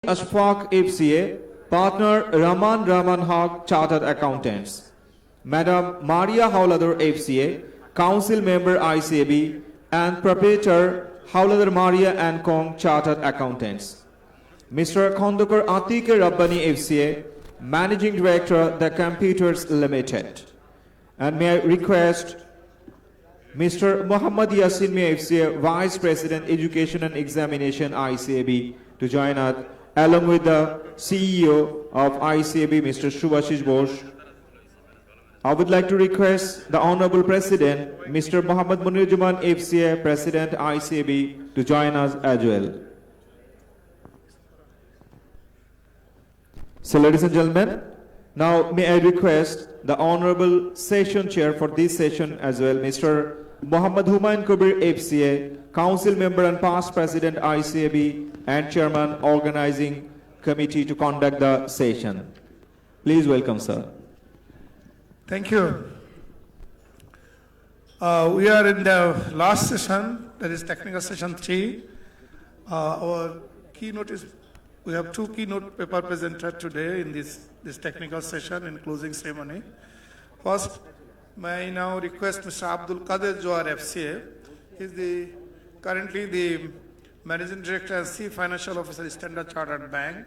Ashfaq FCA, Partner Rahman Haq, Chartered Accountants. Madam Maria Howlader FCA, Council Member ICAB, and Proprietor Howlader Maria and Kong, Chartered Accountants. Mr. Khondokar Atike Rabbani FCA, Managing Director, The Computers Limited. And may I request Mr. Muhammad Yasin Mia FCA, Vice President, Education and Examination, ICAB, to join us, along with the CEO of ICAB, Mr. Shubhashish Bose. I would like to request the Honorable President, Mr. Muhammad Munirjuman FCA, President, ICAB, to join us as well. So, ladies and gentlemen, now may I request the Honorable Session Chair for this session as well, Mr. Muhammad Humayun Kabir FCA, Council Member and past President ICAB and Chairman Organizing Committee, to conduct the session. Please welcome, sir. Thank you. We are in the last session, that is technical session 3. Our keynote is, we have 2 keynote paper presenters today in this technical session in closing ceremony. First, may I now request Mr. Abdul Qadir Johar FCA. He is currently the Managing Director and Chief Financial Officer of Standard Chartered Bank.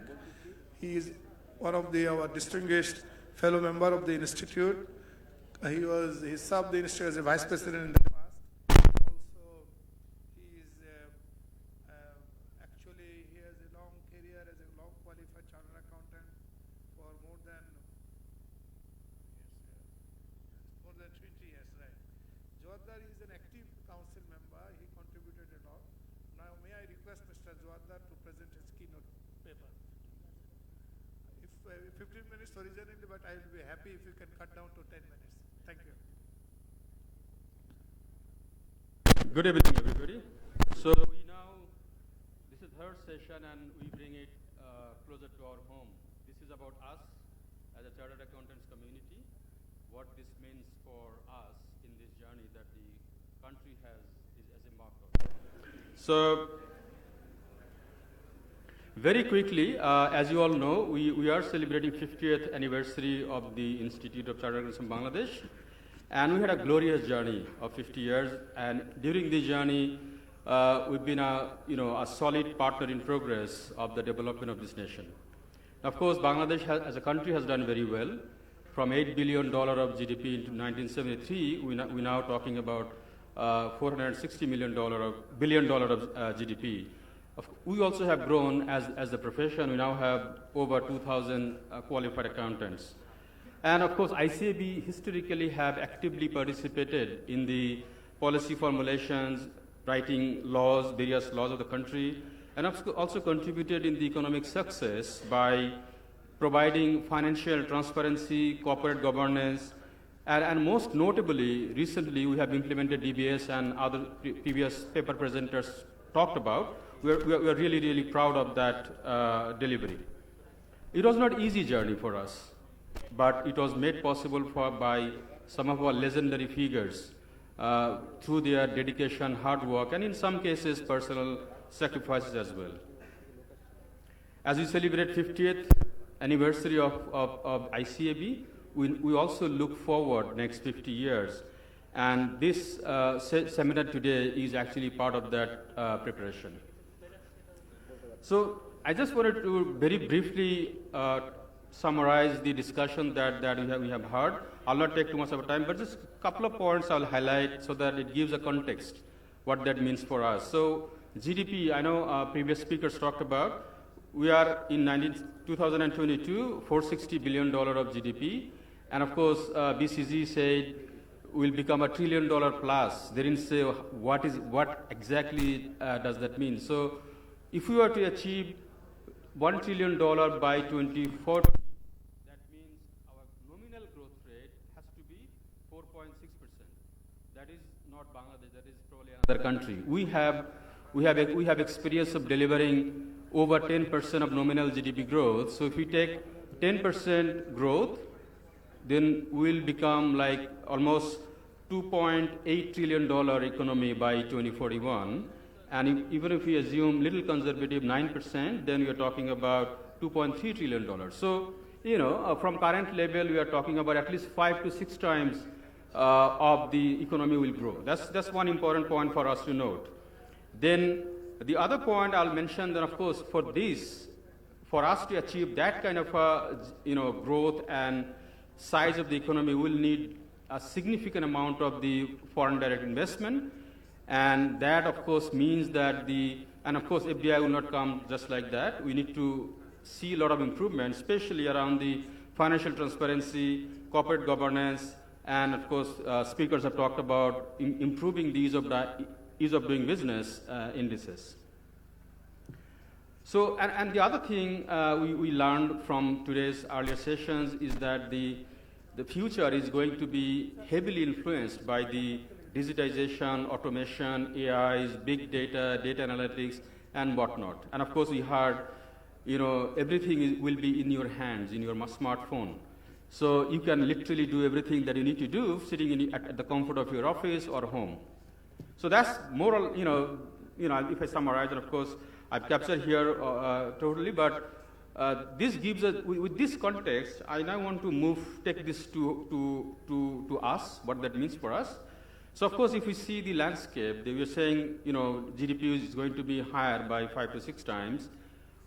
He is one of our distinguished fellow member of the Institute. He served the Institute as a Vice President in the past. Also, he is actually, he has a long career as a long qualified chartered accountant for more than 20 years, right? Joardar is an active council member. He contributed a lot. Now, may I request Mr. Joardar to present his keynote paper? If 15 minutes originally, but I will be happy if you can cut down to 10 minutes. Thank you. Good evening, everybody. So this is third session and we bring it closer to our home. This is about us as a Chartered Accountants community, what this means for us in this journey that the country has embarked on. So, very quickly, as you all know, we are celebrating 50th anniversary of the Institute of Chartered Accountants in Bangladesh, and we had a glorious journey of 50 years. And during this journey, we've been a solid partner in progress of the development of this nation. Of course, Bangladesh as a country has done very well. From $8 billion of GDP in 1973, we're now talking about $460 billion of GDP. We also have grown as a profession. We now have over 2,000 qualified accountants. And of course, ICAB historically have actively participated in the policy formulations, writing laws, various laws of the country, and also contributed in the economic success by providing financial transparency, corporate governance, and most notably, recently we have implemented DBS and other previous paper presenters talked about. We are really, really proud of that delivery. It was not an easy journey for us, but it was made possible by some of our legendary figures through their dedication, hard work, and in some cases, personal sacrifices as well. As we celebrate 50th anniversary of ICAB, we also look forward next 50 years. And this seminar today is actually part of that preparation. So I just wanted to very briefly summarize the discussion that we have heard. I'll not take too much of our time, but just a couple of points I'll highlight so that it gives a context what that means for us. So GDP, I know previous speakers talked about, we are in 2022, $460 billion of GDP. And of course, BCG said will become $1 trillion plus. They didn't say what exactly does that mean. So if we were to achieve $1 trillion by 2040, that means our nominal growth rate has to be 4.6%. That is not Bangladesh, that is probably another country. We have experience of delivering over 10% of nominal GDP growth. So if we take 10% growth, then we'll become like almost $2.8 trillion economy by 2041. And even if we assume little conservative 9%, then we are talking about $2.3 trillion. So, from current level, we are talking about at least 5 to 6 times of the economy will grow. That's one important point for us to note. Then the other point I'll mention that, of course, for us to achieve that kind of growth and size of the economy, we'll need a significant amount of the foreign direct investment. And that, of course, means that and of course, FDI will not come just like that. We need to see a lot of improvement, especially around the financial transparency, corporate governance, and of course, speakers have talked about improving the ease of doing business indices. So, and the other thing we learned from today's earlier sessions is that the future is going to be heavily influenced by the digitization, automation, AIs, big data, data analytics, and whatnot. And of course, we heard, everything will be in your hands, in your smartphone. So you can literally do everything that you need to do sitting at the comfort of your office or home. So that's moral, if I summarize, and of course, I've captured here totally, but this gives us, with this context, I now want to take this to us, what that means for us. So of course, if we see the landscape, we are saying, GDP is going to be higher by 5 to 6 times.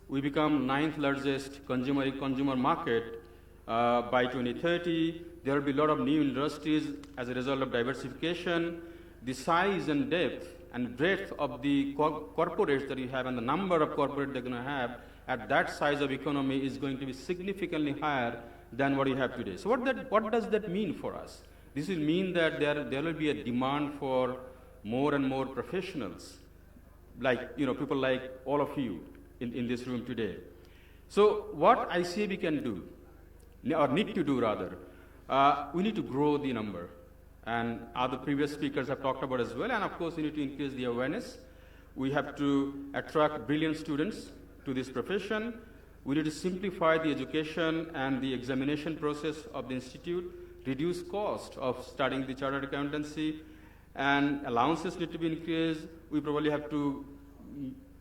We become 9th largest consumer market by 2030. There will be a lot of new industries as a result of diversification. The size and depth and breadth of the corporates that you have and the number of corporates they're going to have at that size of economy is going to be significantly higher than what you have today. So what does that mean for us? This will mean that there will be a demand for more and more professionals, like people like all of you in this room today. So what ICAB can do, or need to do rather, we need to grow the number. And other previous speakers have talked about as well. And of course, we need to increase the awareness. We have to attract brilliant students to this profession. We need to simplify the education and the examination process of the institute, reduce cost of studying the chartered accountancy, and allowances need to be increased. We probably have to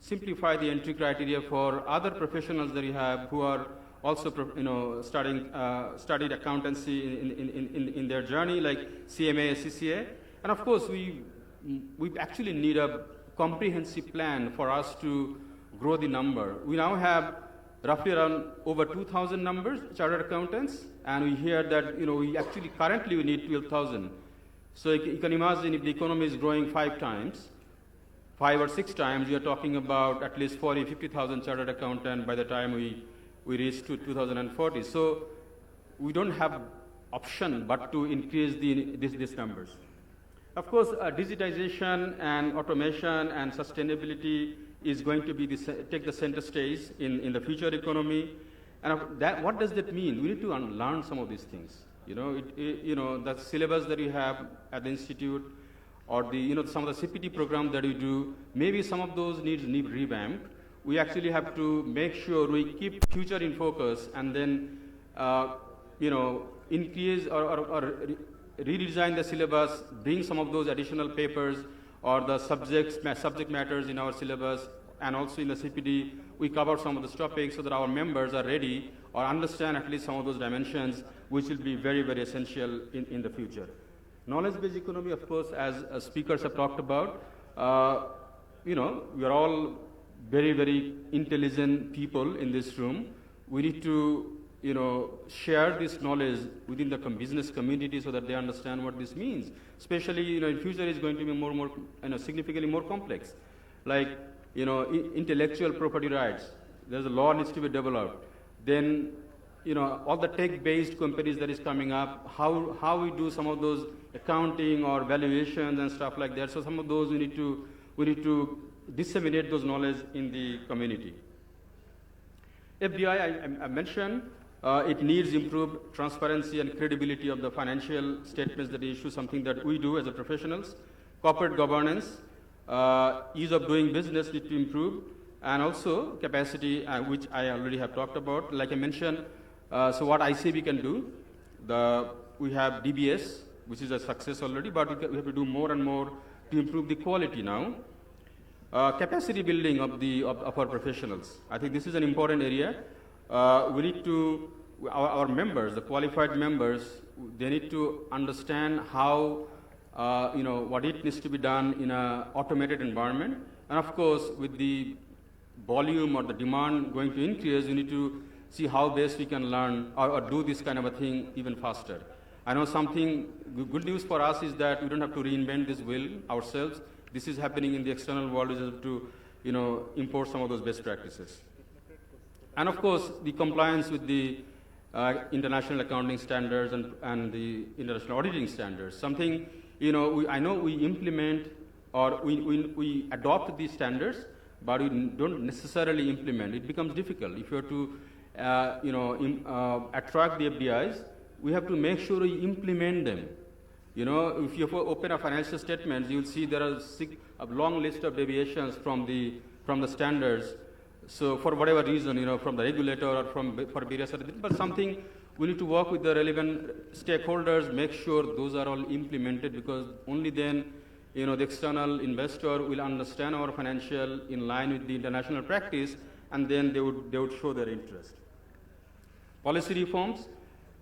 simplify the entry criteria for other professionals that we have who are also studied accountancy in their journey, like CMA, CCA. And of course, we actually need a comprehensive plan for us to grow the number. We now have roughly around over 2,000 numbers, chartered accountants, and we hear that we actually currently we need 12,000. So you can imagine if the economy is growing 5 times, 5 or 6 times, we are talking about at least 40,000, 50,000 chartered accountants by the time we reach to 2040. So we don't have option but to increase these numbers. Of course, digitization and automation and sustainability is going to be take the center stage in the future economy. And what does that mean? We need to learn some of these things. The syllabus that you have at the institute, or some of the CPT programs that you do, maybe some of those need revamp. We actually have to make sure we keep future in focus and then, increase or redesign the syllabus, bring some of those additional papers or the subject matters in our syllabus, and also in the CPD, we cover some of those topics so that our members are ready or understand at least some of those dimensions, which will be very, very essential in the future. Knowledge-based economy, of course, as speakers have talked about, we are all very, very intelligent people in this room. We need to, share this knowledge within the business community so that they understand what this means. Especially, in future is going to be more, significantly more complex. Like, intellectual property rights. There's a law needs to be developed. Then, all the tech-based companies that is coming up, how we do some of those accounting or valuations and stuff like that. So some of those we need to disseminate those knowledge in the community. FDI, I mentioned, it needs improved transparency and credibility of the financial statements that issue, something that we do as a professionals. Corporate governance, ease of doing business need to improve, and also capacity, which I already have talked about. Like I mentioned, so what ICAB can do, we have DBS, which is a success already, but we have to do more and more to improve the quality now. capacity building of our professionals. I think this is an important area. We need to, our members, the qualified members, they need to understand how, what it needs to be done in an automated environment. And of course, with the volume or the demand going to increase, we need to see how best we can learn or do this kind of a thing even faster. I know something good news for us is that we don't have to reinvent this wheel ourselves. This is happening in the external world. We have to, import some of those best practices. And of course, the compliance with the international accounting standards and the international auditing standards. Something, I know we implement or we adopt these standards, but we don't necessarily implement. It becomes difficult. If you are to, attract the FDIs, we have to make sure we implement them. If you open a financial statement, you'll see there are a long list of deviations from the standards. So for whatever reason, from the regulator or for various other things, but something we need to work with the relevant stakeholders, make sure those are all implemented, because only then, the external investor will understand our financial in line with the international practice, and then they would show their interest. Policy reforms.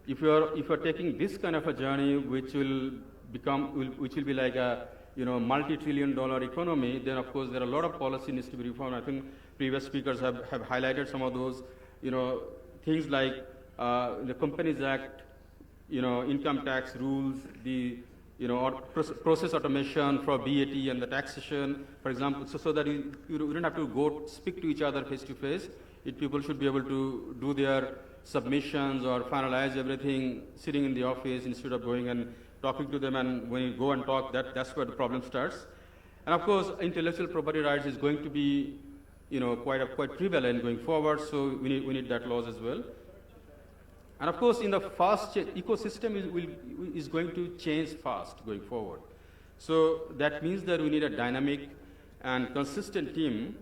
If you are taking this kind of a journey, which will be like a multi-trillion-dollar economy, then of course there are a lot of policy needs to be reformed. I think previous speakers have highlighted some of those, things like the Companies Act, income tax rules, the process automation for VAT and the taxation, for example, so that you don't have to go speak to each other face to face. People should be able to do their submissions or finalize everything sitting in the office instead of going and talking to them, and when you go and talk, that's where the problem starts. And of course, intellectual property rights is going to be quite prevalent going forward, so we need that laws as well. And of course, in the fast ecosystem is going to change fast going forward. So that means that we need a dynamic and consistent team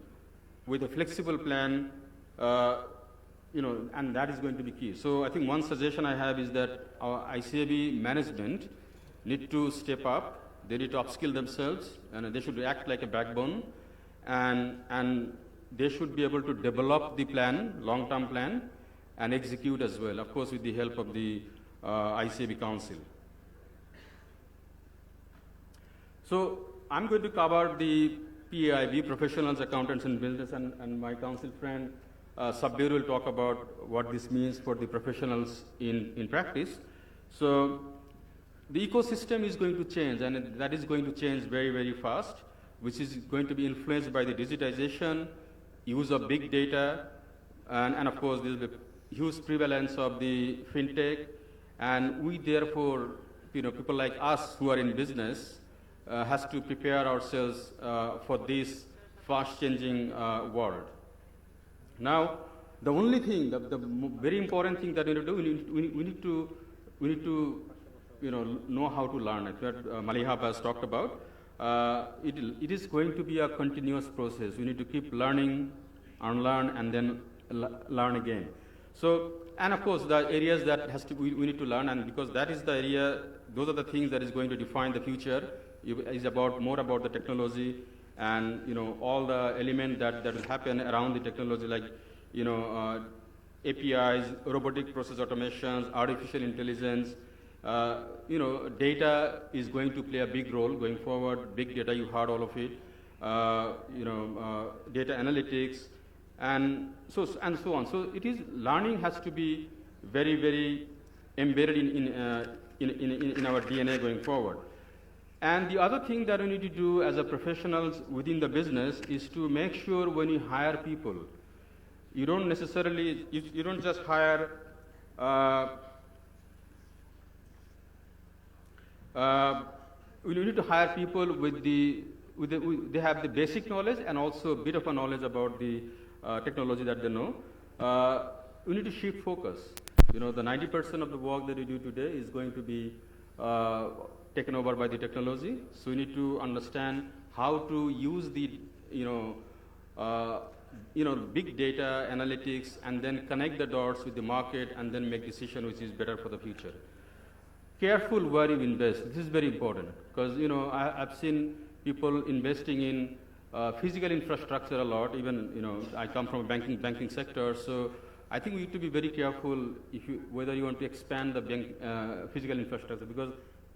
with a flexible plan, and that is going to be key. So I think one suggestion I have is that our ICAB management need to step up. They need to upskill themselves, and they should act like a backbone, and they should be able to develop the plan, long-term plan, and execute as well, of course, with the help of the ICAB Council. So I'm going to cover the PAIB, Professionals, Accountants, and Business, and my council friend Sabbir will talk about what this means for the professionals in practice. So the ecosystem is going to change, and that is going to change very, very fast, which is going to be influenced by the digitization, use of big data, and of course, there is the huge prevalence of the fintech, and we therefore, people like us who are in business, has to prepare ourselves for this fast-changing world. Now, the only thing, the very important thing that we need to do, we need to know how to learn. That's what Malihab has talked about. It is going to be a continuous process. We need to keep learning, unlearn, and then learn again. So, and of course, the areas that we need to learn, and because that is the area, those are the things that is going to define the future. Is more about the technology, and all the elements that will happen around the technology, like APIs, robotic process automations, artificial intelligence. Data is going to play a big role going forward. Big data, you heard all of it. Data analytics, and so on. So it is learning has to be very, very embedded in our DNA going forward. And the other thing that we need to do as a professionals within the business is to make sure when you hire people, you don't necessarily, you don't just hire we need to hire people they have the basic knowledge and also a bit of a knowledge about the technology that they know. We need to shift focus. The 90% of the work that we do today is going to be taken over by the technology. So we need to understand how to use the big data analytics, and then connect the dots with the market, and then make decision which is better for the future. Careful where you invest. This is very important, because I've seen people investing in physical infrastructure a lot. Even, I come from a banking sector, so I think we need to be very careful whether you want to expand the physical infrastructure, because,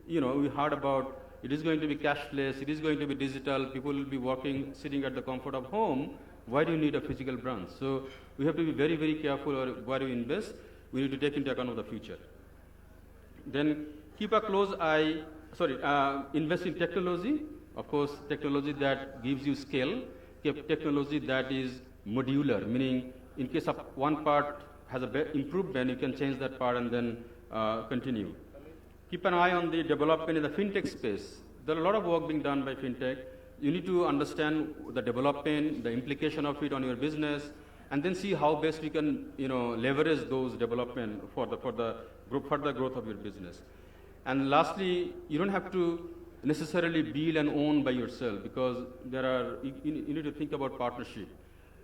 we heard about it is going to be cashless, it is going to be digital, people will be working, sitting at the comfort of home. Why do you need a physical branch? So we have to be very, very careful where we invest. We need to take into account of the future. Then keep a close eye, invest in technology. Of course, technology that gives you scale, technology that is modular, meaning in case of one part has improvement, you can change that part and then continue. Keep an eye on the development in the fintech space. There are a lot of work being done by fintech. You need to understand the development, the implication of it on your business, and then see how best we can, leverage those development for the further growth of your business. And lastly, you don't have to necessarily build and own by yourself, because you need to think about partnership.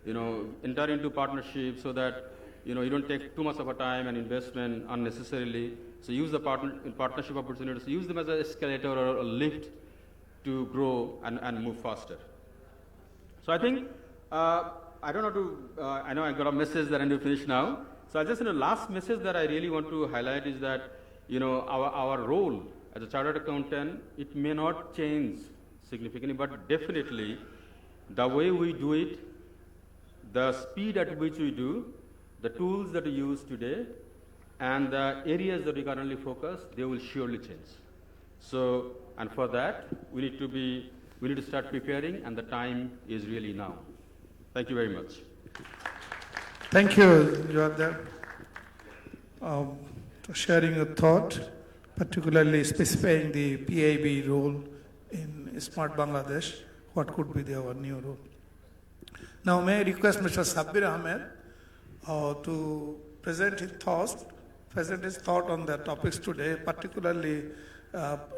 Enter into partnership so that you don't take too much of a time and investment unnecessarily. So use the partnership opportunities. Use them as an escalator or a lift to grow and move faster. So I think I don't know I know I got a message that I need to finish now. So I just last message that I really want to highlight is that our role as a chartered accountant, it may not change significantly, but definitely the way we do it, the speed at which we do, the tools that we use today, and the areas that we currently focus, they will surely change. So, and for that, we need to start preparing, and the time is really now. Thank you very much. Thank you, Jawahar, for sharing your thought, particularly specifying the PIB role in Smart Bangladesh. What could be our new role? Now, may I request Mr. Sabbir Ahmed to present his thought on the topics today, particularly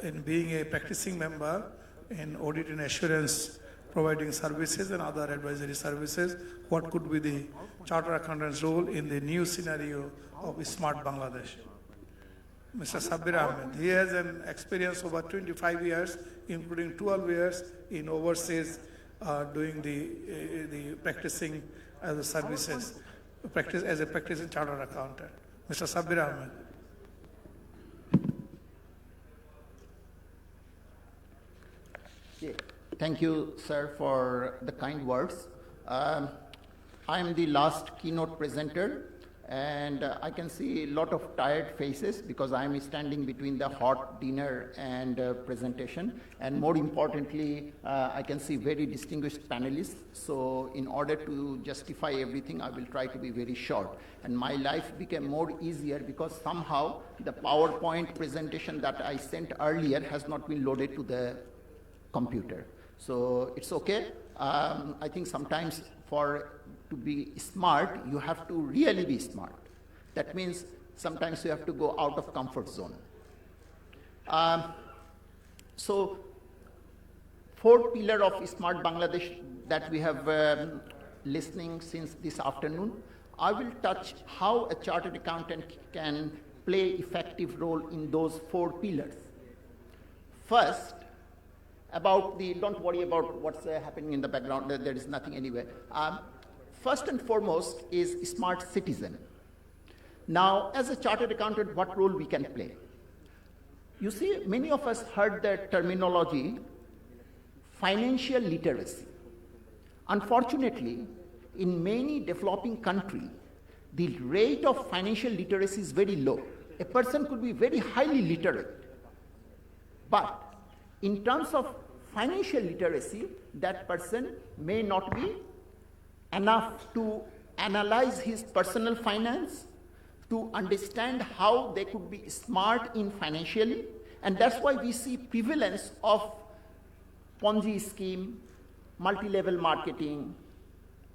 in being a practicing member in audit and assurance, providing services and other advisory services. What could be the chartered accountant's role in the new scenario of Smart Bangladesh? Mr. Sabbir Ahmed, he has an experience over 25 years, including 12 years in overseas, doing the practicing as a services, as a practicing chartered accountant. Mr. Sabbir Ahmed. Thank you, sir, for the kind words. I am the last keynote presenter, and I can see a lot of tired faces because I am standing between the hot dinner and presentation. And more importantly, I can see very distinguished panelists. So in order to justify everything, I will try to be very short. And my life became more easier because somehow the PowerPoint presentation that I sent earlier has not been loaded to the computer. So it's okay. I think sometimes to be smart, you have to really be smart. That means sometimes you have to go out of comfort zone. So 4 pillars of Smart Bangladesh that we have listening since this afternoon. I will touch how a chartered accountant can play effective role in those 4 pillars. First, don't worry about what's happening in the background, there is nothing anywhere. First and foremost is smart citizen. Now, as a chartered accountant, what role we can play? You see, many of us heard the terminology financial literacy. Unfortunately, in many developing countries, the rate of financial literacy is very low. A person could be very highly literate, but in terms of financial literacy, that person may not be enough to analyze his personal finance, to understand how they could be smart in financially, and that's why we see prevalence of Ponzi scheme, multi-level marketing,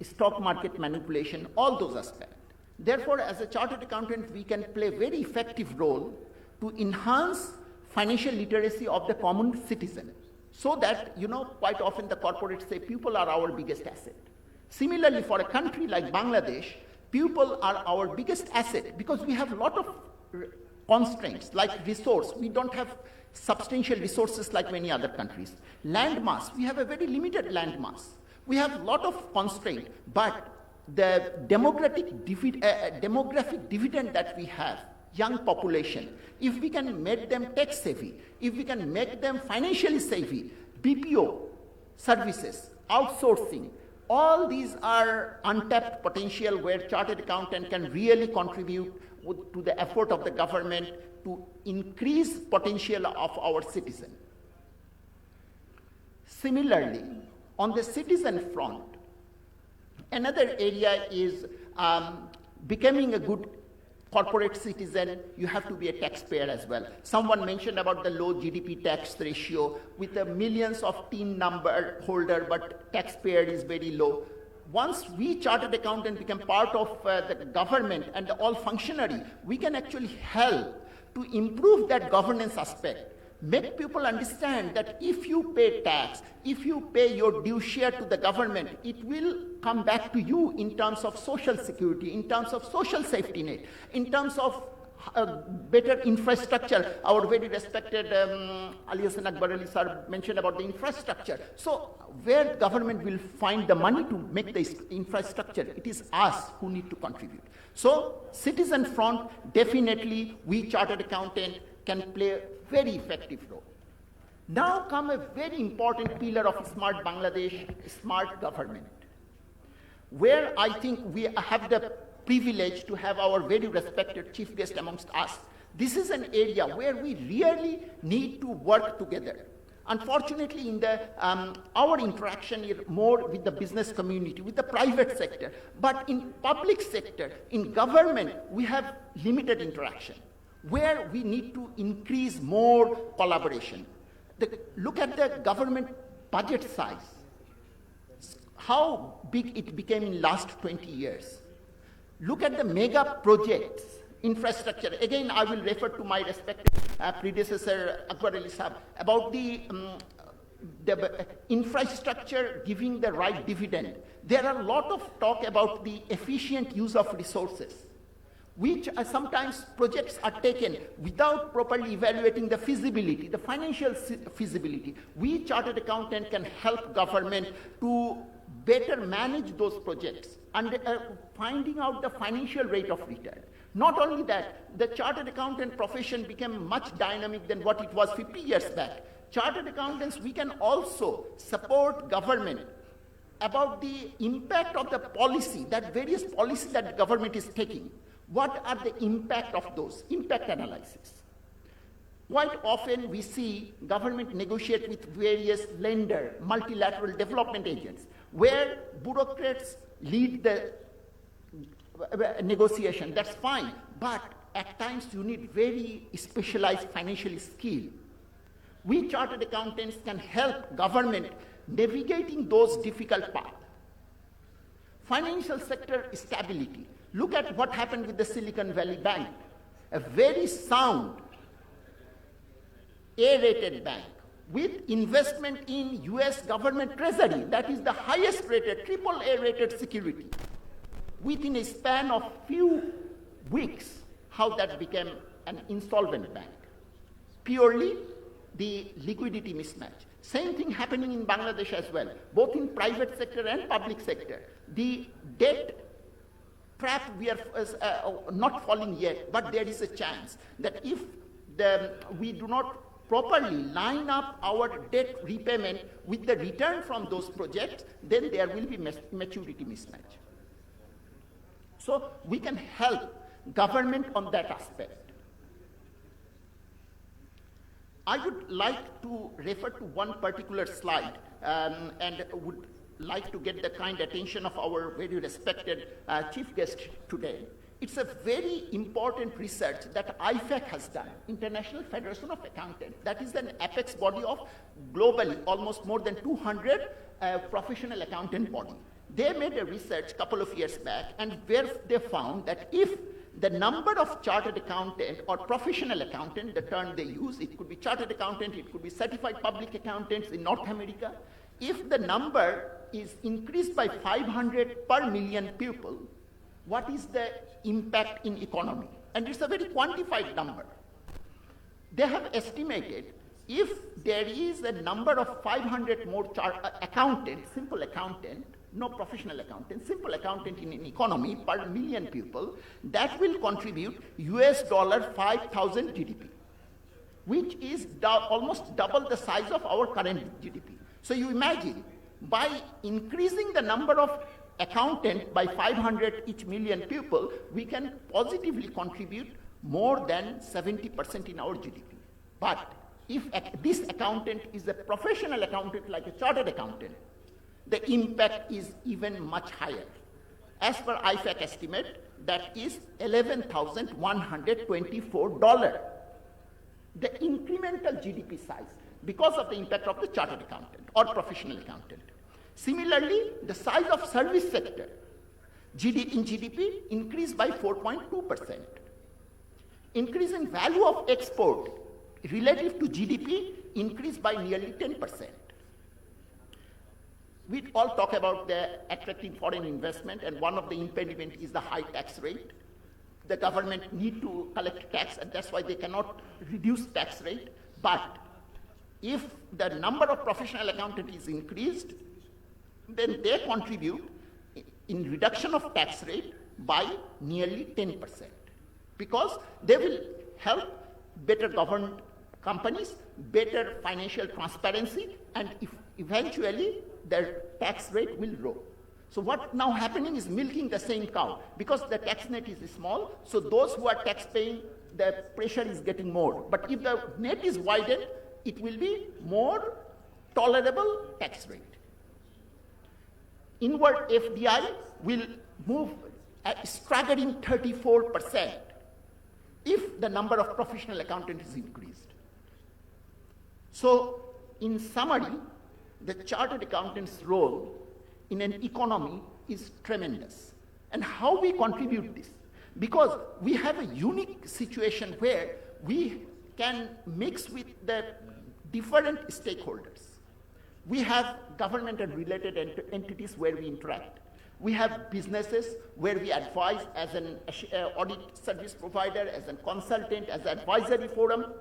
stock market manipulation, all those aspects. Therefore, as a chartered accountant, we can play a very effective role to enhance financial literacy of the common citizen, so that, quite often the corporates say people are our biggest asset. Similarly, for a country like Bangladesh, people are our biggest asset because we have a lot of constraints like resource. We don't have substantial resources like many other countries. Land mass, we have a very limited land mass. We have a lot of constraint, but the demographic dividend that we have, young population, if we can make them tech savvy, if we can make them financially savvy, BPO services, outsourcing, all these are untapped potential where chartered accountant can really contribute to the effort of the government to increase potential of our citizen. Similarly, on the citizen front, another area is becoming a good corporate citizen. You have to be a taxpayer as well. Someone mentioned about the low GDP tax ratio with the millions of TIN number holder, but taxpayer is very low. Once we chartered accountant become part of the government and all functionary, we can actually help to improve that governance aspect. Make people understand that if you pay tax, if you pay your due share to the government, it will come back to you in terms of social security, in terms of social safety net, in terms of better infrastructure. Our very respected Ali Hassan Akbar Ali sir mentioned about the infrastructure. So where government will find the money to make the infrastructure, it is us who need to contribute. So citizen front, definitely we chartered accountant can play a very effective role. Now come a very important pillar of smart Bangladesh, smart government, where I think we have the privilege to have our very respected chief guest amongst us. This is an area where we really need to work together. Unfortunately, in the, our interaction is more with the business community, with the private sector, but in public sector, in government, we have limited interaction, where we need to increase more collaboration. Look at the government budget size, how big it became in last 20 years. Look at the mega projects, infrastructure. Again, I will refer to my respected predecessor, Akbar Ali Sahab, about the infrastructure giving the right dividend. There are a lot of talk about the efficient use of resources, which sometimes projects are taken without properly evaluating the feasibility, the financial feasibility. We chartered accountant can help government to better manage those projects and finding out the financial rate of return. Not only that, the chartered accountant profession became much dynamic than what it was 50 years back. Chartered accountants, we can also support government about the impact of the policy, that various policies that the government is taking. What are the impact of those? Impact analysis. Quite often we see government negotiate with various lender, multilateral development agents, where bureaucrats lead the negotiation. That's fine, but at times you need very specialized financial skill. We chartered accountants can help government navigating those difficult paths. Financial sector stability. Look at what happened with the Silicon Valley Bank, a very sound, A-rated bank with investment in US government treasury, that is the highest rated, AAA rated security. Within a span of few weeks, how that became an insolvent bank. Purely the liquidity mismatch. Same thing happening in Bangladesh as well, both in private sector and public sector. The debt trap, we are not falling yet, but there is a chance that if we do not properly line up our debt repayment with the return from those projects, then there will be maturity mismatch. So we can help government on that aspect. I would like to refer to one particular slide and would like to get the kind attention of our very respected chief guest today. It's a very important research that IFAC has done, International Federation of Accountants. That is an apex body of globally almost more than 200 professional accountant body. They made a research a couple of years back, and where they found that if the number of chartered accountant or professional accountant, the term they use, it could be chartered accountant, it could be certified public accountants in North America, if the number is increased by 500 per million people, what is the impact in economy? And it's a very quantified number. They have estimated if there is a number of 500 more accountants, simple accountant, no professional accountant, simple accountant in an economy per million people, that will contribute US $5,000 GDP, which is almost double the size of our current GDP. So you imagine, by increasing the number of accountants by 500 each million people, we can positively contribute more than 70% in our GDP. But if this accountant is a professional accountant like a chartered accountant, the impact is even much higher. As per IFAC estimate, that is $11,124. The incremental GDP size because of the impact of the chartered accountant or professional accountant. Similarly, the size of service sector in GDP increased by 4.2%. Increase in value of export relative to GDP increased by nearly 10%. We all talk about the attracting foreign investment, and one of the impediments is the high tax rate. The government need to collect tax, and that's why they cannot reduce tax rate. But if the number of professional accountants is increased, then they contribute in reduction of tax rate by nearly 10%, because they will help better governed companies, better financial transparency, and eventually their tax rate will grow. So what now happening is milking the same cow, because the tax net is small, so those who are tax paying, the pressure is getting more. But if the net is widened, it will be more tolerable tax rate. Inward FDI will move at a staggering 34% if the number of professional accountants is increased. So in summary, the chartered accountant's role in an economy is tremendous. And how we contribute this? Because we have a unique situation where we can mix with the different stakeholders. We have government and related entities where we interact. We have businesses where we advise as an audit service provider, as a consultant, as an advisory forum.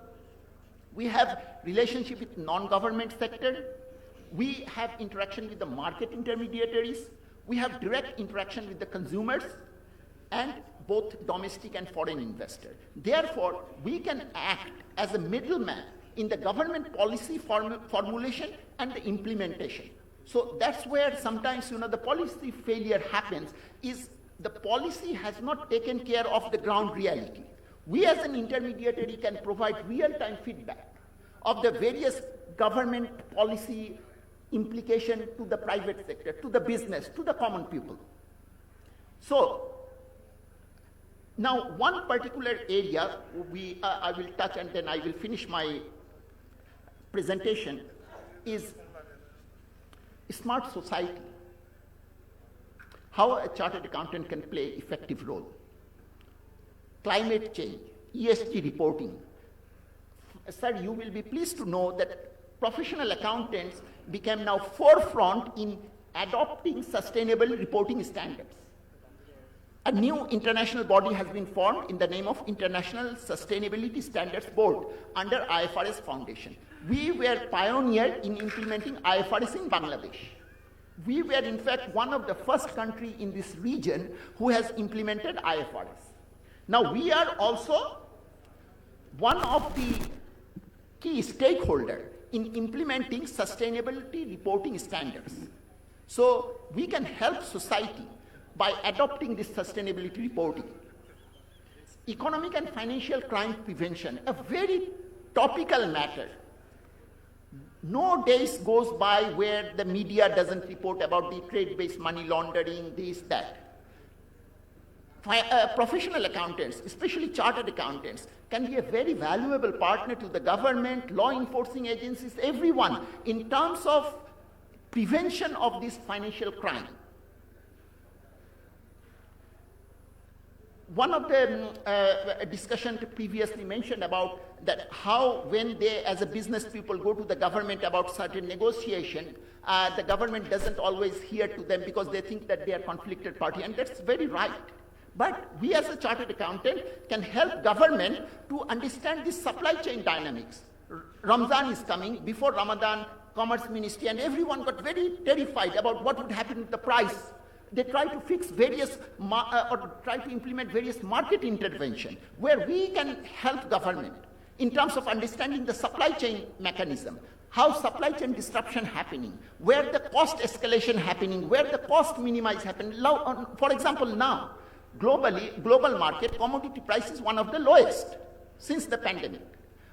We have relationship with non-government sector. We have interaction with the market intermediaries. We have direct interaction with the consumers and both domestic and foreign investors. Therefore, we can act as a middleman in the government policy formulation and the implementation. So that's where sometimes, the policy failure happens, is the policy has not taken care of the ground reality. We as an intermediary can provide real-time feedback of the various government policy implication to the private sector, to the business, to the common people. So now one particular area I will touch, and then I will finish my presentation, is smart society. How a chartered accountant can play effective role. Climate change, ESG reporting. Sir, you will be pleased to know that professional accountants became now forefront in adopting sustainable reporting standards. A new international body has been formed in the name of International Sustainability Standards Board under IFRS Foundation. We were pioneered in implementing IFRS in Bangladesh. We were in fact one of the first countries in this region who has implemented IFRS. Now we are also one of the key stakeholders in implementing sustainability reporting standards. So we can help society by adopting this sustainability reporting. Economic and financial crime prevention, a very topical matter. No days goes by where the media doesn't report about the trade-based money laundering, this, that. Professional accountants, especially chartered accountants, can be a very valuable partner to the government, law enforcing agencies, everyone, in terms of prevention of this financial crime. One of the discussion previously mentioned about that how when they as a business people go to the government about certain negotiation, the government doesn't always hear to them because they think that they are conflicted party, and that's very right. But we as a chartered accountant can help government to understand the supply chain dynamics. Ramzan is coming. Before Ramadan, Commerce Ministry and everyone got very terrified about what would happen with the price. They try to fix various, or try to implement various market intervention where we can help government in terms of understanding the supply chain mechanism, how supply chain disruption happening, where the cost escalation happening, where the cost minimize happening. For example, now, globally, global market, commodity price is one of the lowest since the pandemic.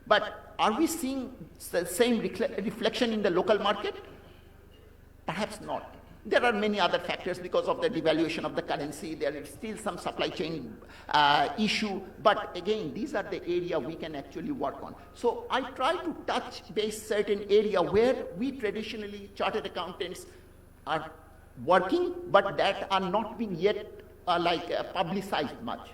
But are we seeing the same reflection in the local market? Perhaps not. There are many other factors because of the devaluation of the currency. There is still some supply chain issue. But again, these are the area we can actually work on. So I try to touch base certain area where we traditionally, chartered accountants, are working, but that are not being yet publicized much.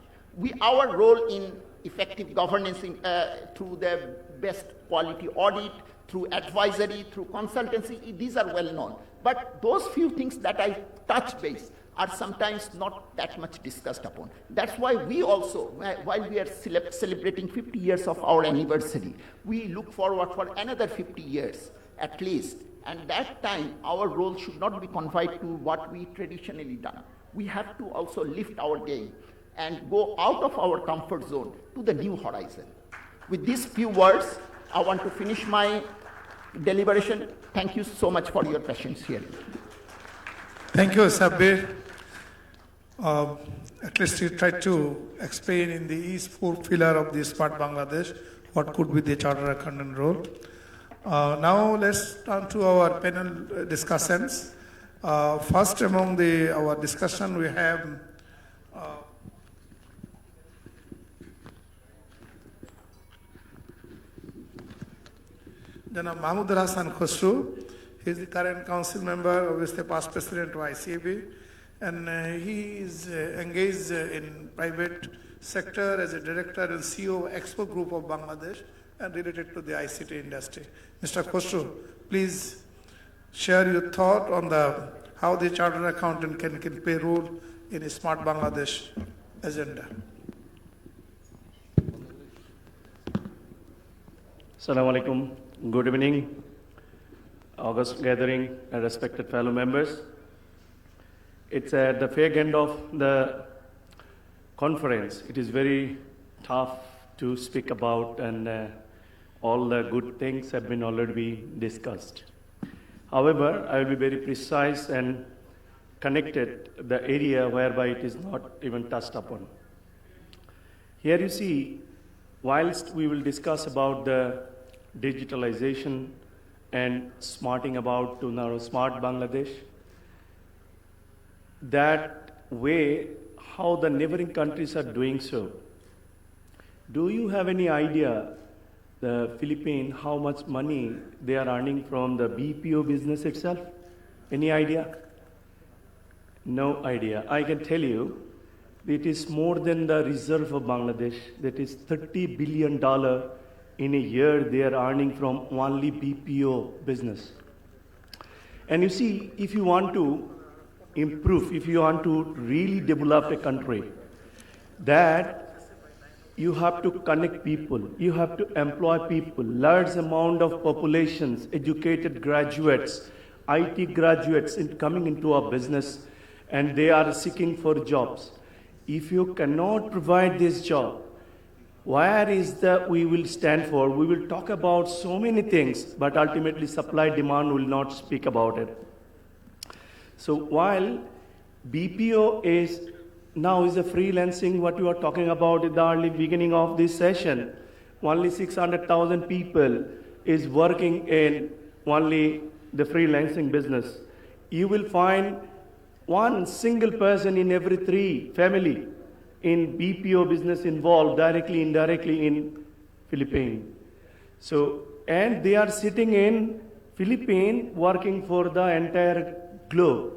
Our role in effective governance through the best quality audit, through advisory, through consultancy, these are well known. But those few things that I touch base are sometimes not that much discussed upon. That's why we also, while we are celebrating 50 years of our anniversary, we look forward for another 50 years at least. And that time, our role should not be confined to what we traditionally done. We have to also lift our game and go out of our comfort zone to the new horizon. With these few words, I want to finish my deliberation. Thank you so much for your patience here. Thank you, Sabbir. At least you tried to explain in the East fourth pillar of the Smart Bangladesh what could be the chartered accountant role. Now let's turn to our panel discussions. First among our discussion we have Janab Mahmood Hassan Khosru. He is the current council member, obviously past president of ICAB, and he is engaged in private sector as a director and CEO of Expo Group of Bangladesh and related to the ICT industry. Mr. Khosru, please share your thought on how the chartered accountant can play a role in a Smart Bangladesh agenda. Assalamu alaikum. Good evening, August gathering and respected fellow members. It's at the fag end of the conference. It is very tough to speak about, and all the good things have been already discussed. However, I will be very precise and connected the area whereby it is not even touched upon. Here you see, whilst we will discuss about the digitalization and smarting about to now Smart Bangladesh, that way how the neighboring countries are doing so. Do you have any idea, the Philippines, how much money they are earning from the BPO business itself? Any idea? No idea. I can tell you, it is more than the reserve of Bangladesh. That is $30 billion in a year they are earning from only BPO business. And you see, if you want to improve, if you want to really develop a country, that you have to connect people, you have to employ people, large amount of populations, educated graduates, IT graduates coming into our business, and they are seeking for jobs. If you cannot provide this job, where is that we will stand for? We will talk about so many things, but ultimately supply demand will not speak about it. So while BPO is now is a freelancing, what you are talking about in the early beginning of this session, only 600,000 people is working in only the freelancing business. You will find one single person in every 3 family in BPO business involved directly, indirectly in Philippines. So, and they are sitting in Philippines working for the entire globe.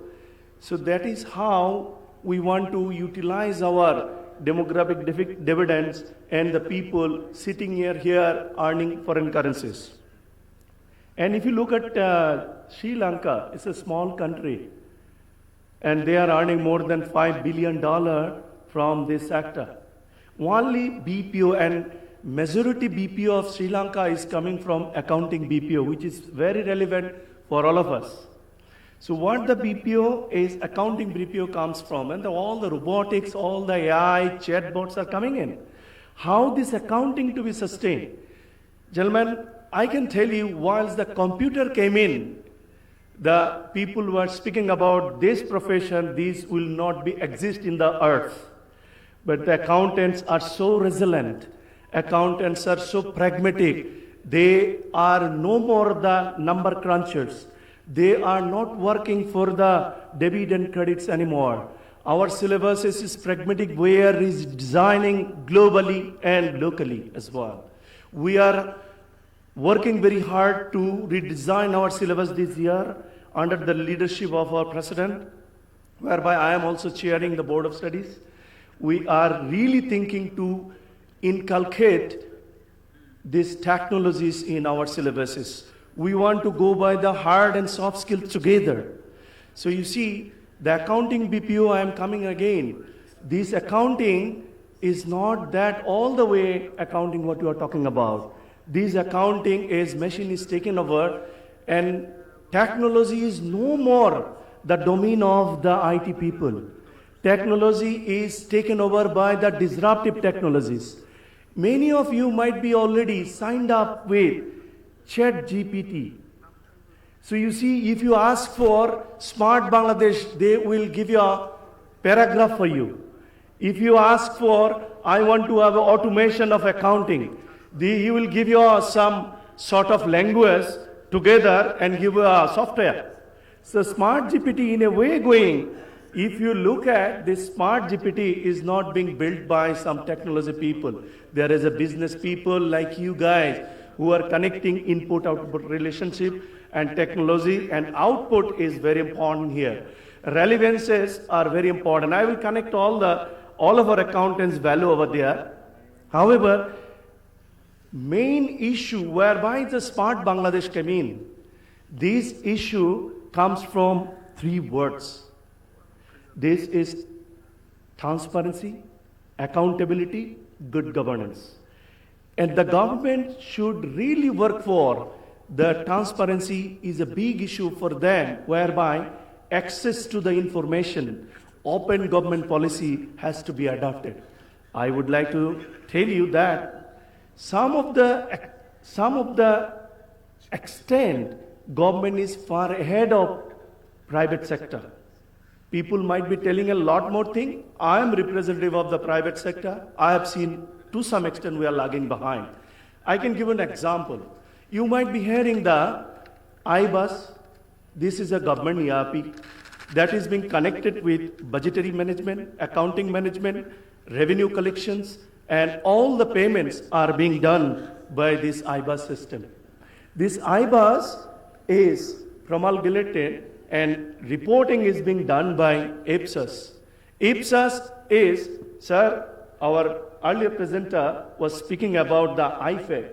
So that is how we want to utilize our demographic dividends and the people sitting here earning foreign currencies. And if you look at Sri Lanka, it's a small country, and they are earning more than $5 billion from this sector. Only BPO, and majority BPO of Sri Lanka is coming from accounting BPO, which is very relevant for all of us. So what the BPO is, accounting BPO comes from, and all the robotics, all the AI, chatbots are coming in. How this accounting to be sustained? Gentlemen, I can tell you, whilst the computer came in, the people were speaking about this profession, these will not exist in the earth. But the accountants are so resilient. Accountants are so pragmatic. They are no more the number crunchers. They are not working for the debit and credits anymore. Our syllabus is pragmatic, where is designing globally and locally as well. We are working very hard to redesign our syllabus this year under the leadership of our president, whereby I am also chairing the board of studies. We are really thinking to inculcate these technologies in our syllabuses. We want to go by the hard and soft skills together. So you see, the accounting BPO, I am coming again. This accounting is not that all the way accounting what you are talking about. This accounting is machine is taken over, and technology is no more the domain of the IT people. Technology is taken over by the disruptive technologies. Many of you might be already signed up with ChatGPT. So you see, if you ask for Smart Bangladesh, they will give you a paragraph for you. If you ask for, I want to have automation of accounting, he will give you some sort of language together and give you a software. So Smart GPT in a way going, if you look at this, Smart GPT is not being built by some technology people. There is a business people like you guys who are connecting input-output relationship and technology, and output is very important here. Relevances are very important. I will connect all of our accountants' value over there. However, main issue whereby the Smart Bangladesh came in, this issue comes from 3 words. This is transparency, accountability, good governance. And the government should really work for the transparency is a big issue for them, whereby access to the information, open government policy has to be adopted. I would like to tell you that some of the extent government is far ahead of private sector. People might be telling a lot more things. I am representative of the private sector. I have seen to some extent we are lagging behind. I can give an example. You might be hearing the iBus. This is a government ERP that is being connected with budgetary management, accounting management, revenue collections, and all the payments are being done by this iBus system. This iBus is promulgated and reporting is being done by IPSAS. IPSAS is, sir, our earlier presenter was speaking about the IFAC.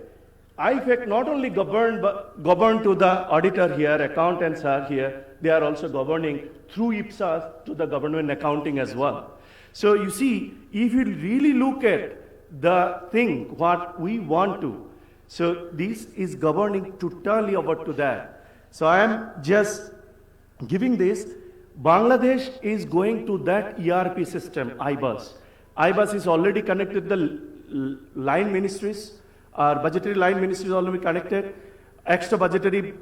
IFAC not only govern to the auditor here, accountants are here, they are also governing through IPSAS to the government accounting as well. So you see, if you really look at the thing, what we want to, so this is governing totally over to that. So I am just giving this. Bangladesh is going to that ERP system, iBus. iBus is already connected to the line ministries. Our budgetary line ministry is already connected. Extra budgetary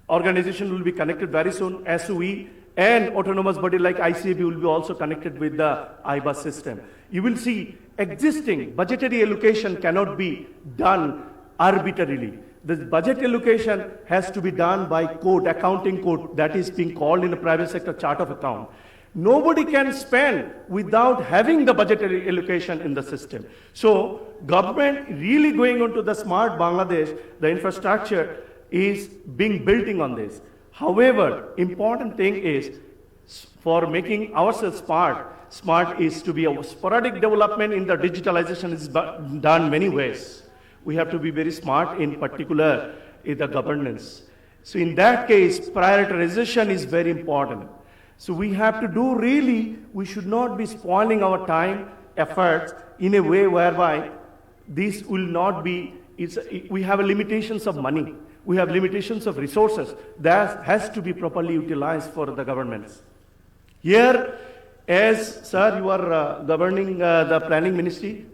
organization will be connected very soon. SOE and autonomous body like ICAB will be also connected with the iBus system. You will see existing budgetary allocation cannot be done arbitrarily. The budget allocation has to be done by code, accounting code, that is being called in the private sector chart of account. Nobody can spend without having the budgetary allocation in the system. So government really going onto the Smart Bangladesh, the infrastructure is being building on this. However, important thing is for making ourselves smart is to be a sporadic development in the digitalization is done many ways. We have to be very smart in particular in the governance. So in that case, prioritization is very important. So we have to do really, we should not be spoiling our time, efforts in a way whereby this will not be, we have limitations of money. We have limitations of resources that has to be properly utilized for the governments. Here, as sir, you are governing the planning ministry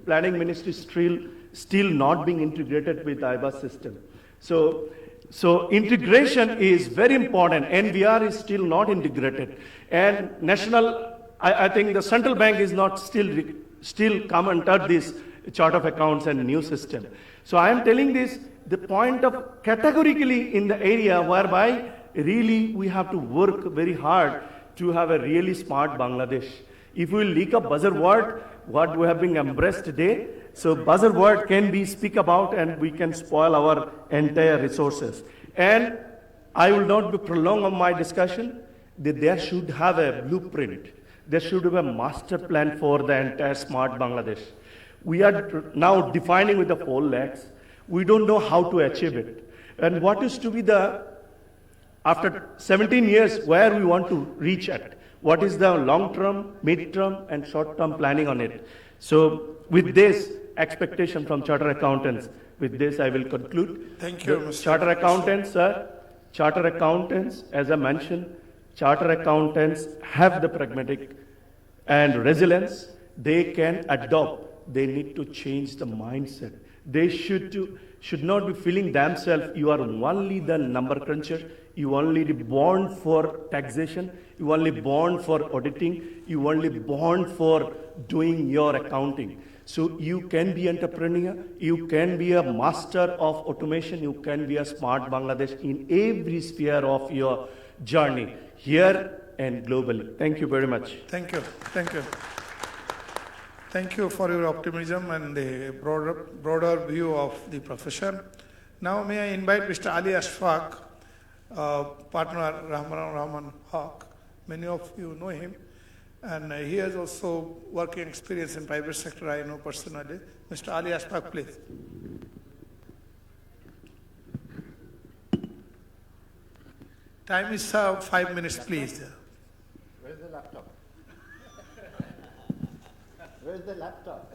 still not being integrated with IBAS system. So integration is very important. NVR is still not integrated. And I think the central bank is not still come and touch this chart of accounts and new system. So I am telling this, the point of categorically in the area whereby really we have to work very hard to have a really smart Bangladesh. If we leak a buzzword, what we have been embraced today, so buzzword can be speak about and we can spoil our entire resources. And I will not be prolong on my discussion, that there should have a blueprint. There should be a master plan for the entire smart Bangladesh. We are now defining with the 4 lakhs. We don't know how to achieve it. And what is to be after 17 years, where we want to reach at? What is the long-term, mid-term, and short-term planning on it? So with this expectation from chartered accountants, with this I will conclude. Thank you, Mr. Chartered accountants, sir, chartered accountants, as I mentioned, chartered accountants have the pragmatic and resilience. They can adopt. They need to change the mindset. They should not be feeling themselves, you are only the number cruncher, you only born for taxation, you only born for auditing, you only born for doing your accounting. So you can be entrepreneur, you can be a master of automation, you can be a smart Bangladesh in every sphere of your journey, here and globally. Thank you very much. Thank you. Thank you. Thank you for your optimism and the broader view of the profession. Now may I invite Mr. Ali Ashfaq, partner Rahman Haq. Many of you know him. And he has also working experience in private sector, I know personally. Mr. Ali Ashfaq, please. Time is 5 minutes, please. Where's the laptop? Where's the laptop?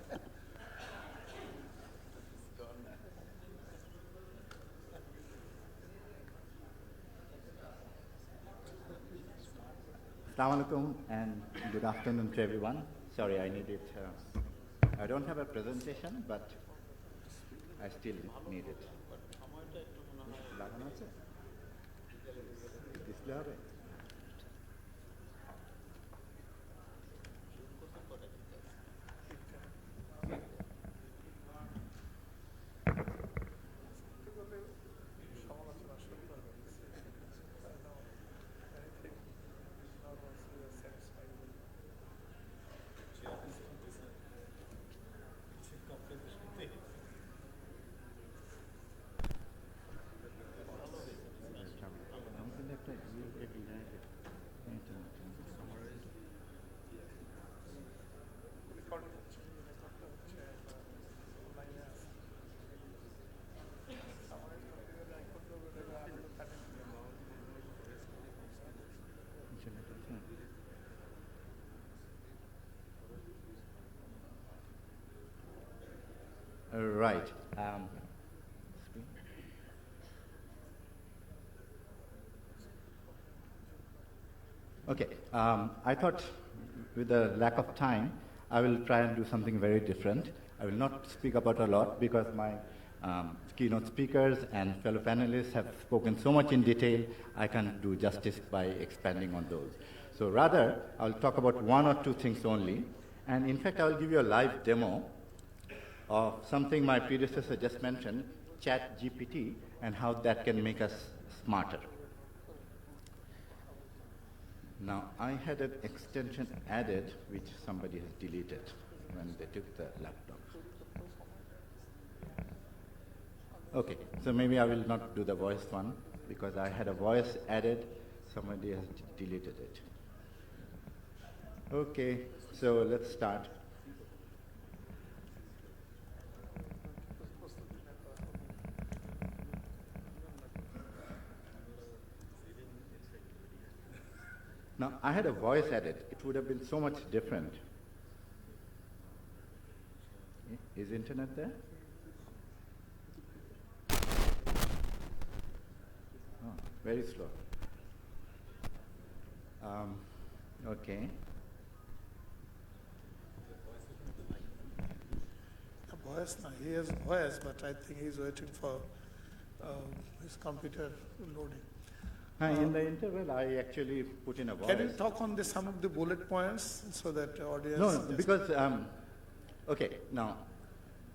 Assalamu alaikum and good afternoon to everyone. Sorry, I needed, I don't have a presentation, but I still need it. Display হবে? Right. Okay. I thought with the lack of time, I will try and do something very different. I will not speak about a lot because my keynote speakers and fellow panelists have spoken so much in detail, I can't do justice by expanding on those. So rather, I'll talk about 1 or 2 things only. And in fact, I'll give you a live demo of something my predecessor just mentioned, ChatGPT, and how that can make us smarter. Now, I had an extension added, which somebody has deleted when they took the laptop. Okay, so maybe I will not do the voice one, because I had a voice added, somebody has deleted it. Okay, so let's start. Now, I had a voice added. It would have been so much different. Is internet there? Very slow. Okay. Voice, no, he has voice, but I think he's waiting for his computer loading. In the interval, I actually put in a voice. Can you talk on some of the bullet points so that the audience... No, because, okay, now,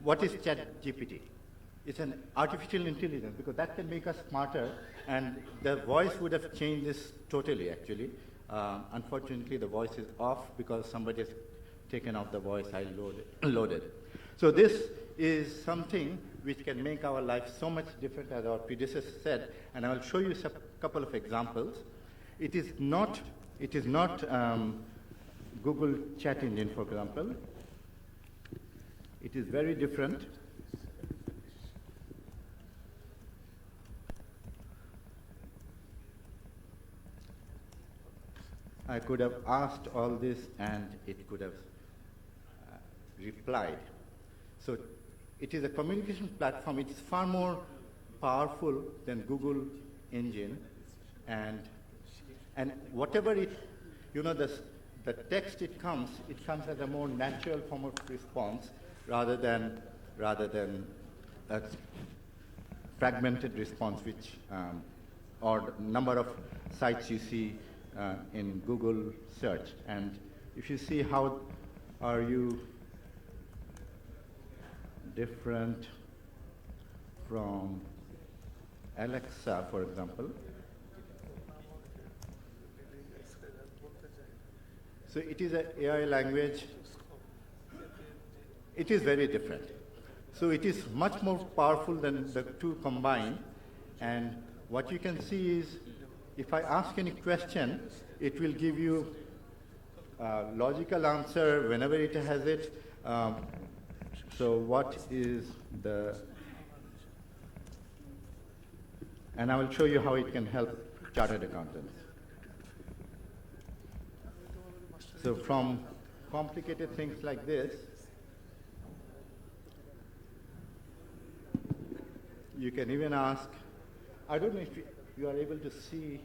what is ChatGPT? It's an artificial intelligence, because that can make us smarter, and the voice would have changed this totally, actually. Unfortunately, the voice is off because somebody has taken off the voice I loaded. So this is something which can make our life so much different, as our predecessor said, and I will show you a couple of examples. It is not Google Chat Engine, for example. It is very different. I could have asked all this and it could have replied. So it is a communication platform. It is far more powerful than Google engine, and whatever it, the text it comes as a more natural form of response rather than a fragmented response, which or number of sites you see in Google search. And if you see how are you different from Alexa, for example. So it is an AI language. It is very different. So it is much more powerful than the two combined. And what you can see is, if I ask any question, it will give you a logical answer whenever it has it. So what is the, and I will show you how it can help chartered accountants. So from complicated things like this, you can even ask, I don't know if you are able to see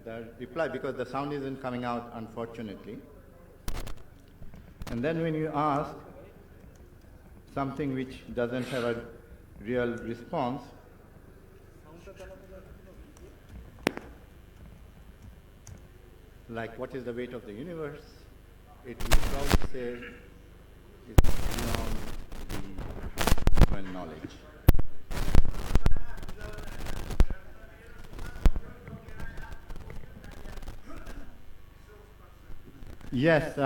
the reply because the sound isn't coming out, unfortunately. And then when you ask something which doesn't have a real response, like what is the weight of the universe, it will probably say it's beyond the human knowledge. Yes.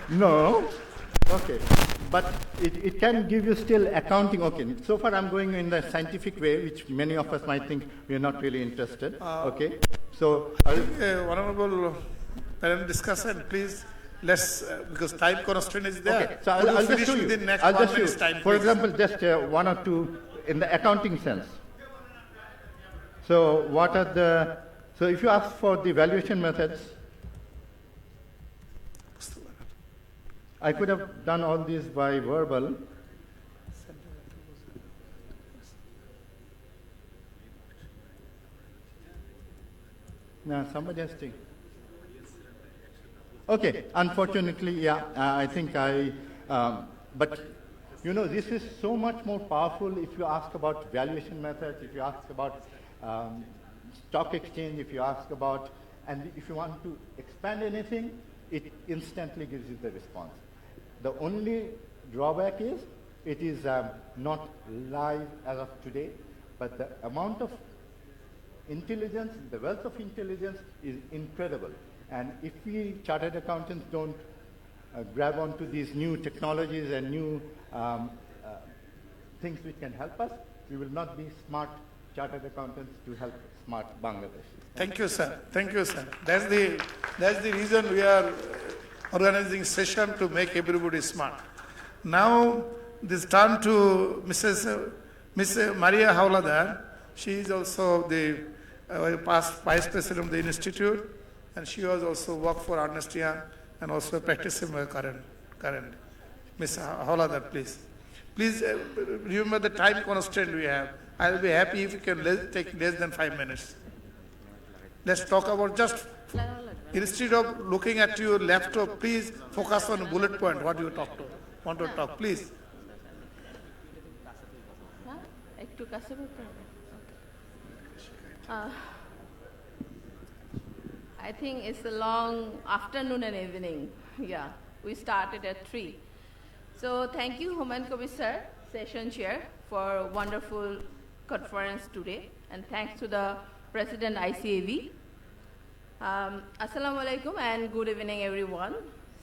No. Okay. But it can give you still accounting. Okay. So far I'm going in the scientific way, which many of us might think we are not really interested. Okay. So honorable panel discussion, please. Let's because time constraint is there. Okay. So I'll just show you. Next I'll just 1 minute's time, for please. example, just one or two in the accounting sense. So what are the? So if you ask for the valuation methods, I could have done all this by verbal. Now somebody has to. Okay, unfortunately, yeah, I think but this is so much more powerful if you ask about valuation methods, if you ask about stock exchange, if you ask about, and if you want to expand anything, it instantly gives you the response. The only drawback is it is not live as of today, but the amount of intelligence, the wealth of intelligence is incredible. And if we chartered accountants don't grab onto these new technologies and new things which can help us, we will not be smart chartered accountants to help smart Bangladesh. Thank you, sir. Thank you, sir. That's the reason we are organizing session to make everybody smart. Now this turn to Miss Maria Howladar. She is also the past vice president of the institute, and she was also worked for Ernst Young and also practicing current. Miss Howladar, please. Please remember the time constraint we have. I will be happy if you can take less than 5 minutes. Let's talk about just, instead of looking at your laptop, please focus on bullet point, what you want to talk, please. I think it's a long afternoon and evening. Yeah, we started at 3. So thank you, Humayun Kabir sir, session chair, for a wonderful conference today, and thanks to the President ICAV. Assalamu alaikum and good evening, everyone.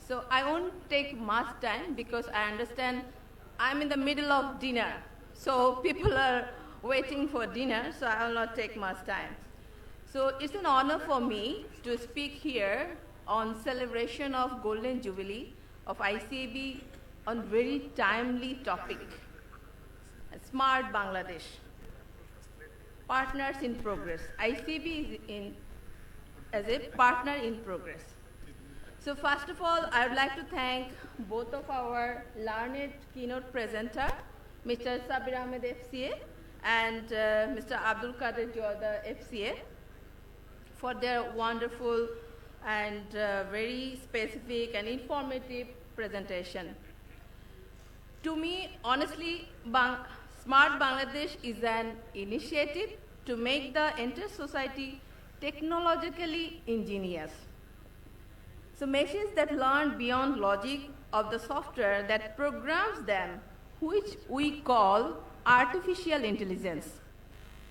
So I won't take much time because I understand I'm in the middle of dinner. So people are waiting for dinner, so I will not take much time. So it's an honor for me to speak here on celebration of Golden Jubilee of ICAB on very timely topic, Smart Bangladesh. Partners in progress. ICAB is as a partner in progress. So first of all, I would like to thank both of our learned keynote presenter, Mr. Sabir Ahmed FCA and Mr. Abdul Qadir Joda FCA, for their wonderful and very specific and informative presentation. To me, honestly, Smart Bangladesh is an initiative to make the entire society technologically ingenious. So machines that learn beyond logic of the software that programs them, which we call artificial intelligence,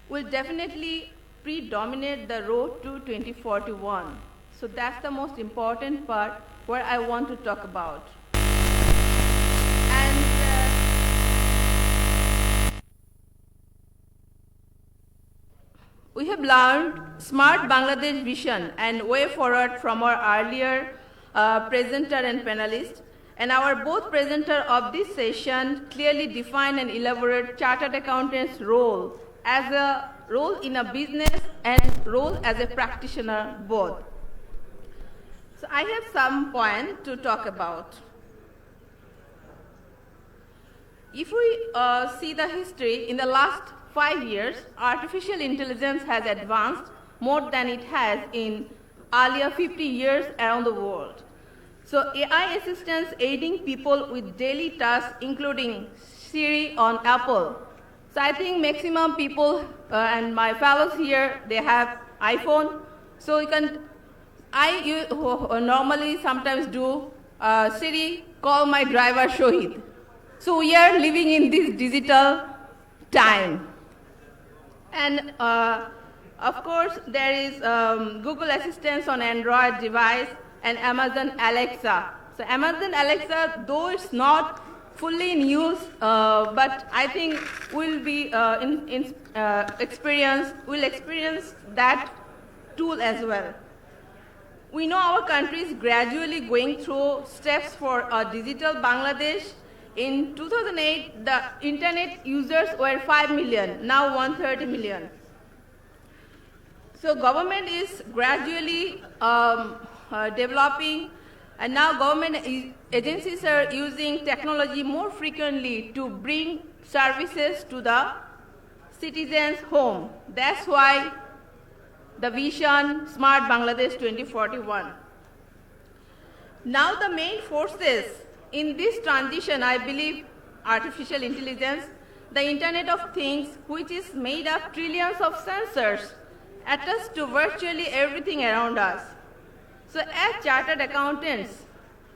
will definitely predominate the road to 2041. So that's the most important part where I want to talk about. And we have learned Smart Bangladesh vision and way forward from our earlier presenter and panelist. And our both presenter of this session clearly define and elaborate chartered accountant's role as a role in a business and role as a practitioner both. So I have some point to talk about. If we see the history, in the last 5 years, artificial intelligence has advanced more than it has in earlier 50 years around the world. So AI assistants aiding people with daily tasks, including Siri on Apple. So I think maximum people and my fellows here, they have iPhone. So you can, I normally sometimes do Siri, call my driver Shohid. So we are living in this digital time. And of course, there is Google Assistant on Android device and Amazon Alexa. So Amazon Alexa, though it's not fully in use, but I think we'll be experience that tool as well. We know our country is gradually going through steps for a digital Bangladesh. In 2008, the internet users were 5 million, now 130 million. So government is gradually developing, and now government agencies are using technology more frequently to bring services to the citizens' home. That's why the vision Smart Bangladesh 2041. Now the main forces in this transition, I believe, artificial intelligence, the Internet of Things, which is made of trillions of sensors attached to virtually everything around us. So as chartered accountants,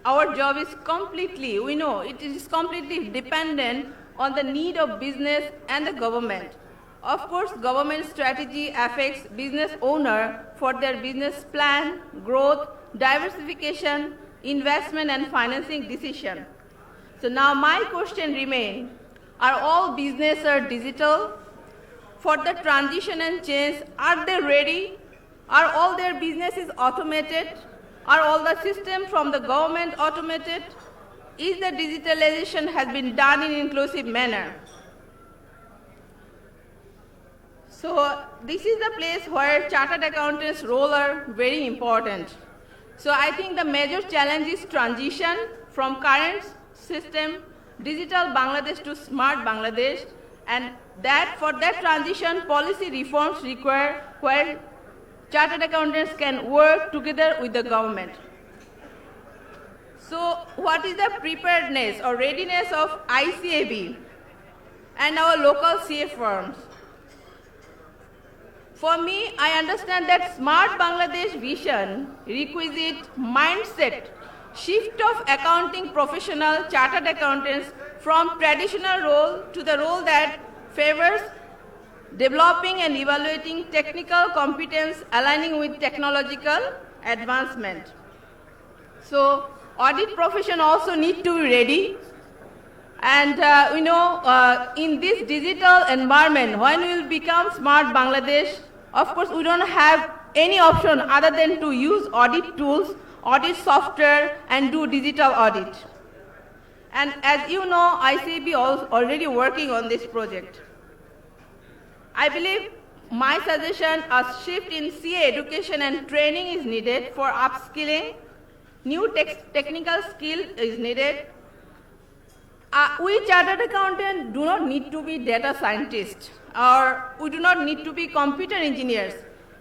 our job is completely, we know, it is completely dependent on the need of business and the government. Of course, government strategy affects business owner for their business plan, growth, diversification, investment and financing decision. So now my question remains, are all businesses digital? For the transition and change, are they ready? Are all their businesses automated? Are all the systems from the government automated? is the digitalization has been done in inclusive manner. So this is the place where chartered accountants' role are very important. So I think the major challenge is transition from current system, digital Bangladesh to smart Bangladesh, and that for that transition, policy reforms require where chartered accountants can work together with the government. So what is the preparedness or readiness of ICAB and our local CA firms? For me, I understand that smart Bangladesh vision requisite mindset shift of accounting professional chartered accountants from traditional role to the role that favors developing and evaluating technical competence aligning with technological advancement. So audit profession also need to be ready. And in this digital environment, when we will become smart Bangladesh, of course we don't have any option other than to use audit tools, audit software, and do digital audit. And as you know, ICAB is already working on this project. I believe my suggestion, a shift in CA education and training is needed for upskilling. New technical skill is needed. We chartered accountants do not need to be data scientists, or we do not need to be computer engineers,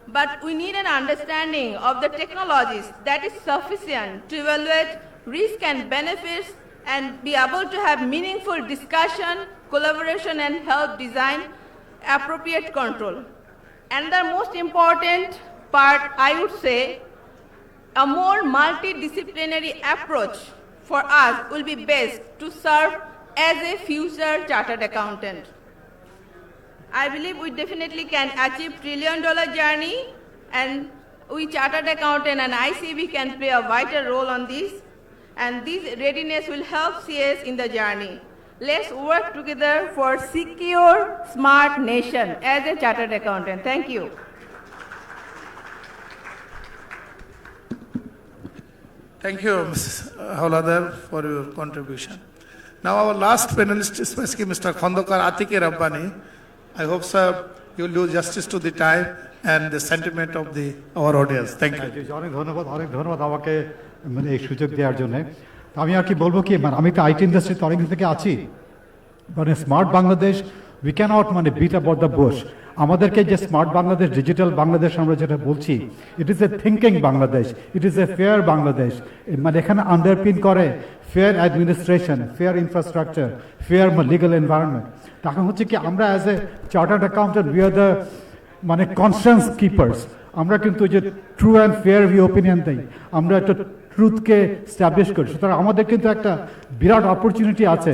but we need an understanding of the technologies that is sufficient to evaluate risk and benefits and be able to have meaningful discussion, collaboration, and help design appropriate control. And the most important part, I would say, a more multidisciplinary approach for us will be best to serve as a future chartered accountant. I believe we definitely can achieve $1 trillion journey, and we chartered accountant and ICB can play a vital role on this, and this readiness will help CS in the journey. Let's work together for secure, smart nation as a chartered accountant. Thank you. Thank you, Mrs. Hauladar, for your contribution. Now our last panelist is Mr. Khondokar Atike Rabbani. I hope, sir, you will do justice to the time and the sentiment of our audience. Thank you. অনেক ধন্যবাদ আমাকে এই সুযোগ দেওয়ার জন্য। আমি আর কি বলবো কি, আমি তো আইটি ইন্ডাস্ট্রিতে অনেকদিন থেকে আছি, মানে smart Bangladesh we can't beat about the bush. আমাদেরকে যে স্মার্ট বাংলাদেশ, ডিজিটাল বাংলাদেশ আমরা যেটা বলছি, it is a thinking Bangladesh, it is a fair Bangladesh. মানে এখানে আন্ডারপিন করে fair administration, fair infrastructure, fair legal environment. তখন হচ্ছে কি আমরা as a chartered accountant we are the conscience keepers. আমরা কিন্তু যে ট্রু অ্যান্ড ফেয়ার ওপিনিয়ন দেই, আমরা একটা ট্রুথকে স্ট্যাবলিশ করি। সুতরাং আমাদের কিন্তু একটা বিরাট অপরচুনিটি আছে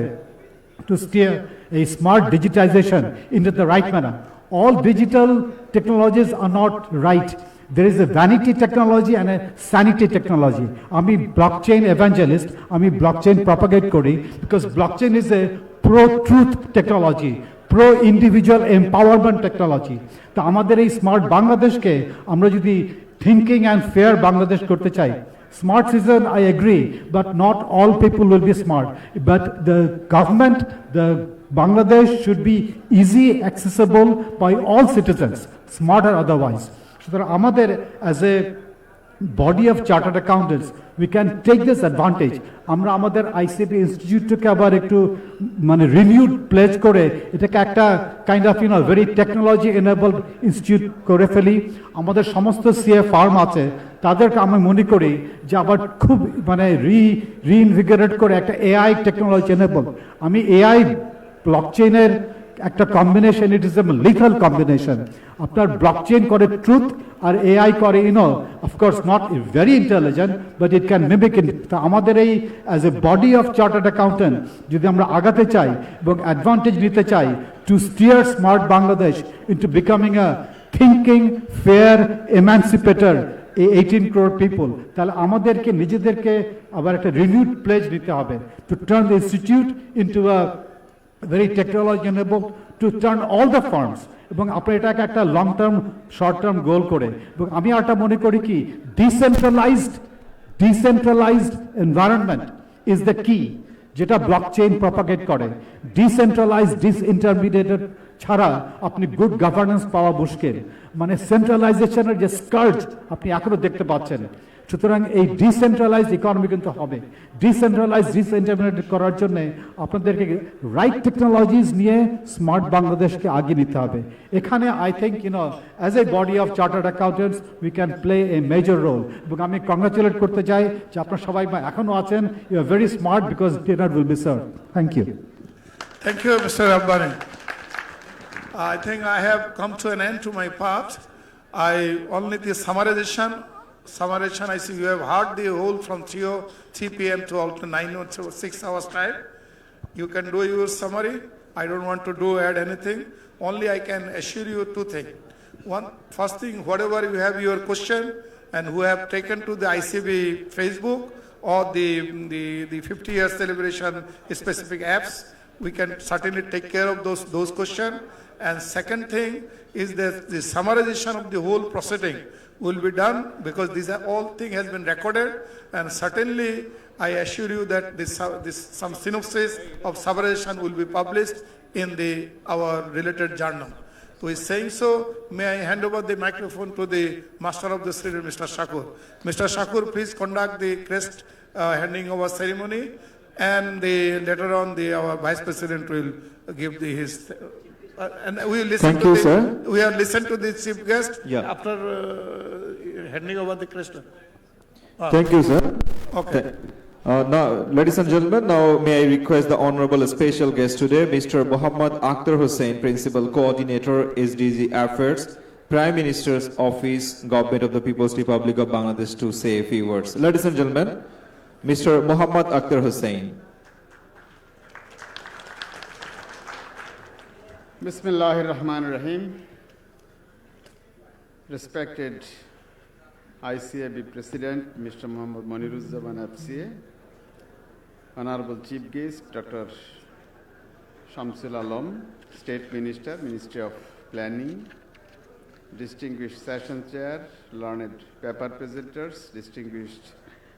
to steer a smart digitization into the right manner. All digital technologies are not right. There is a vanity technology and a sanity technology. আমি blockchain evangelist, আমি blockchain propagate করি, because blockchain is a pro-truth technology, pro-individual empowerment technology. তো আমাদের এই smart বাংলাদেশকে আমরা যদি thinking and fair Bangladesh করতে চাই, smart citizen, I agree, but not all people will be smart. But the government, the Bangladesh should be easy accessible by all citizens, smart or otherwise. So there are as a body of chartered accountants, we can take this advantage. আমরা আমাদের ICP ইনস্টিটিউটকে আবার একটু মানে renewed plays করে এটাকে একটা kind of very technology enabled institute করে ফেলি। আমাদের সমস্ত সিএ ফার্ম আছে, তাদেরকে আমি মনে করি যে আবার খুব মানে রিইনভিগরেট করে একটা এআই টেকনোলজি এনেবল। আমি এআই ব্লকচেইনের একটা combination, it is a lethal combination. আপনার ব্লকচেইন করে ট্রুথ আর এআই করে of course not very intelligent, but it can mimic it. তা আমাদের এই as a body of chartered accountant যদি আমরা আগাতে চাই এবং অ্যাডভান্টেজ নিতে চাই to steer smart Bangladesh into becoming a thinking fair emancipator 18 crore people, তাহলে আমাদেরকে নিজেদেরকে আবার একটা রিনিউড প্লেজ নিতে হবে to turn the institute into a very technology enabled, to turn all the firms, এবং আপনার এটাকে একটা long term short term goal করে। এবং আমি একটা মনে করি কি ডিসেন্ট্রালাইজড এনভায়রনমেন্ট ইজ দ্য কি। যেটা ব্লকচেইন প্রপাগেট করে, ডিসেন্ট্রালাইজ ডিসইন্টারমিডিয়েটেড ছাড়া আপনি গুড গভর্নেন্স পাওয়া মুশকিল। মানে সেন্ট্রালাইজেশনের যে স্কার্ট আপনি এখনো দেখতে পাচ্ছেন। সুতরাং এই ডিসেন্ট্রালাইজ ইকোনমি কিন্তু হবে। ডিসেন্ট্রালাইজ ডিসইন্টারমিডিয়েট করার জন্য আপনাদেরকে রাইট টেকনোলজিস নিয়ে স্মার্ট বাংলাদেশকে আগে নিতে হবে। এখানে I think as a body of chartered accountants we can play a major role. এবং আমি কংগ্রাচুলেট করতে চাই যে আপনারা সবাই এখনো আছেন। You are very smart because dinner will be served. Thank you. Thank you, Mr. Rabbani. I think I have come to an end to my part. Only the summarization, I see you have heard the whole from 3 p.m. to 9 or 6 hours time. You can do your summary. I don't want to add anything. Only I can assure you two things. One, first thing, whatever you have your question and who have taken to the ICB Facebook or the 50-year celebration specific apps, we can certainly take care of those questions. And second thing is that the summarization of the whole proceeding will be done, because these are all things has been recorded, and certainly I assure you that some synopsis of summarization will be published in our related journal. So in saying so, may I hand over the microphone to the Master of the Ceremony, Mr. Shakur. Mr. Shakur, please conduct the crest handing over ceremony, and later on our Vice President will give his. And we will listen. Thank you, sir. We have listened to the chief guest Yeah. after handing over the crest. Thank you, sir. Okay. Now, ladies and gentlemen, now may I request the honorable special guest today, Mr. Muhammad Akhtar Hussain, Principal Coordinator, SDG Affairs, Prime Minister's Office, Government of the People's Republic of Bangladesh, to say a few words. Ladies and gentlemen, Mr. Muhammad Akhtar Hussain. Bismillahir Rahmanir Rahim. Respected ICAB President, Mr. Muhammad Moniruzzaman FCA, Honorable Chief Guest, Dr. Shamsul Alam, State Minister, Ministry of Planning, distinguished Session Chair, learned paper presenters, distinguished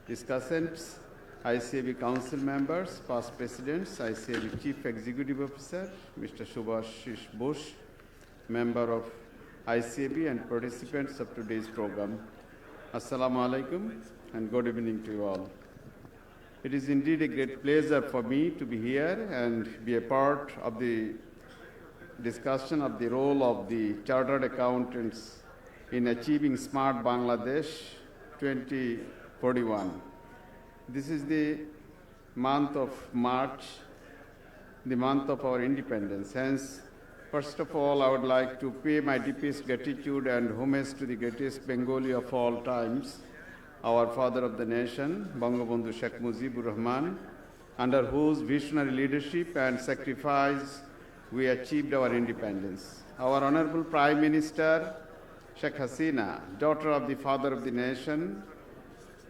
discussants, ICAB Council members, past presidents, ICAB Chief Executive Officer, Mr. Subhashish Bush, member of ICAB and participants of today's program. Assalamu alaikum and good evening to you all. It is indeed a great pleasure for me to be here and be a part of the discussion of the role of the Chartered Accountants in achieving Smart Bangladesh 2041. This is the month of March, the month of our independence. Hence, first of all, I would like to pay my deepest gratitude and homage to the greatest Bengali of all times, our father of the nation, Bangabandhu Sheikh Mujibur Rahman, under whose visionary leadership and sacrifice we achieved our independence. Our Honorable Prime Minister, Sheikh Hasina, daughter of the father of the nation,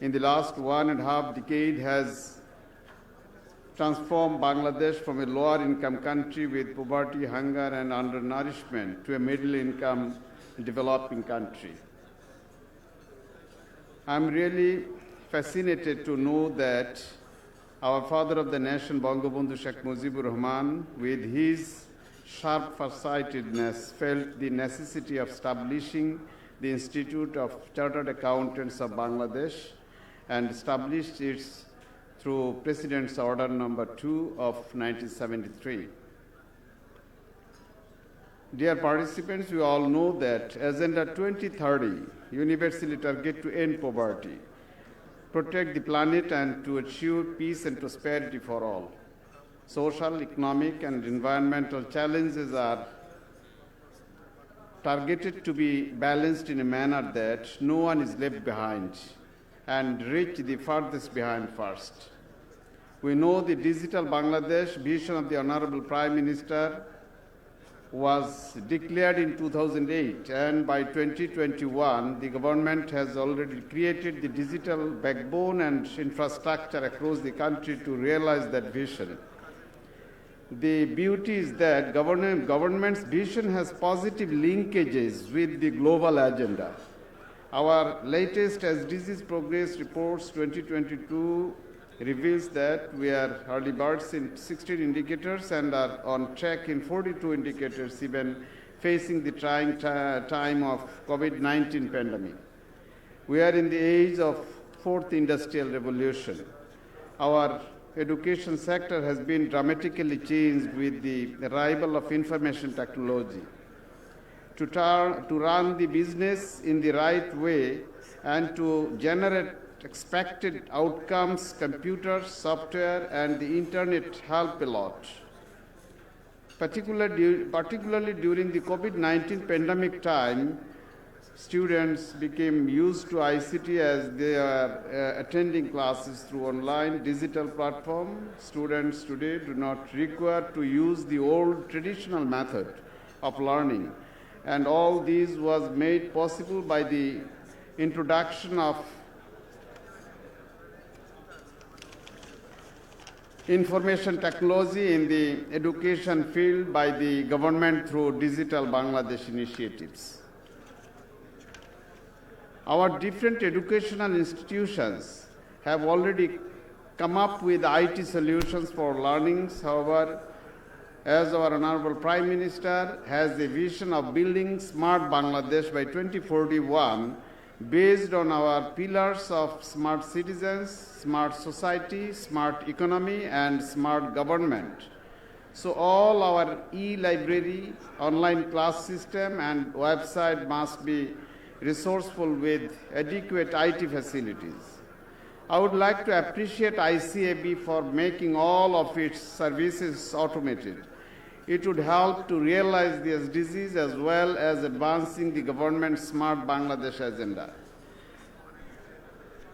in the last 1.5 decades has transformed Bangladesh from a lower income country with poverty, hunger and undernourishment to a middle income developing country. I'm really fascinated to know that our father of the nation, Bangabandhu Sheikh Mujibur Rahman, with his sharp foresightedness, felt the necessity of establishing the Institute of Chartered Accountants of Bangladesh and established it through President's Order number 2 of 1973. Dear participants, we all know that Agenda 2030 universally target to end poverty, protect the planet and to achieve peace and prosperity for all. Social, economic and environmental challenges are targeted to be balanced in a manner that no one is left behind and reach the farthest behind first. We know the Digital Bangladesh vision of the Honorable Prime Minister was declared in 2008, and by 2021, the government has already created the digital backbone and infrastructure across the country to realize that vision. The beauty is that government's vision has positive linkages with the global agenda. Our latest SDGs Progress Reports 2022 reveals that we are early birds in 16 indicators and are on track in 42 indicators, even facing the trying time of COVID-19 pandemic. We are in the age of fourth industrial revolution. Our education sector has been dramatically changed with the arrival of information technology. To run the business in the right way and to generate expected outcomes, computers, software, and the internet help a lot. Particularly during the COVID-19 pandemic time, students became used to ICT as they are attending classes through online digital platform. Students today do not require to use the old traditional method of learning. And all this was made possible by the introduction of information technology in the education field by the government through Digital Bangladesh initiatives. Our different educational institutions have already come up with IT solutions for learning. However, as our Honorable Prime Minister has a vision of building smart Bangladesh by 2041, based on our pillars of smart citizens, smart society, smart economy, and smart government. So all our e-library, online class system, and website must be resourceful with adequate IT facilities. I would like to appreciate ICAB for making all of its services automated. It would help to realize the SDGs as well as advancing the government's Smart Bangladesh agenda.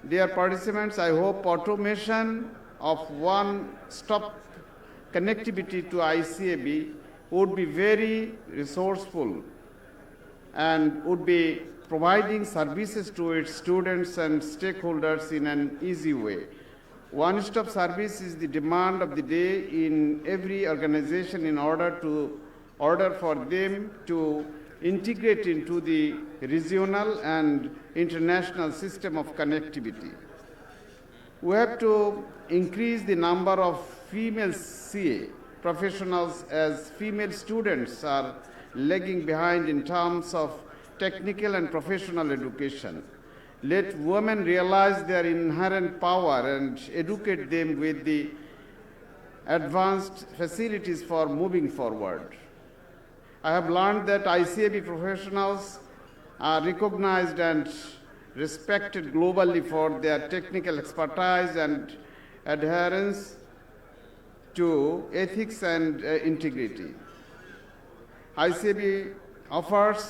Dear participants, I hope automation of one-stop connectivity to ICAB would be very resourceful and would be providing services to its students and stakeholders in an easy way. One-stop service is the demand of the day in every organization in order for them to integrate into the regional and international system of connectivity. We have to increase the number of female CA professionals as female students are lagging behind in terms of technical and professional education. Let women realize their inherent power and educate them with the advanced facilities for moving forward. I have learned that ICAB professionals are recognized and respected globally for their technical expertise and adherence to ethics and integrity. ICAB offers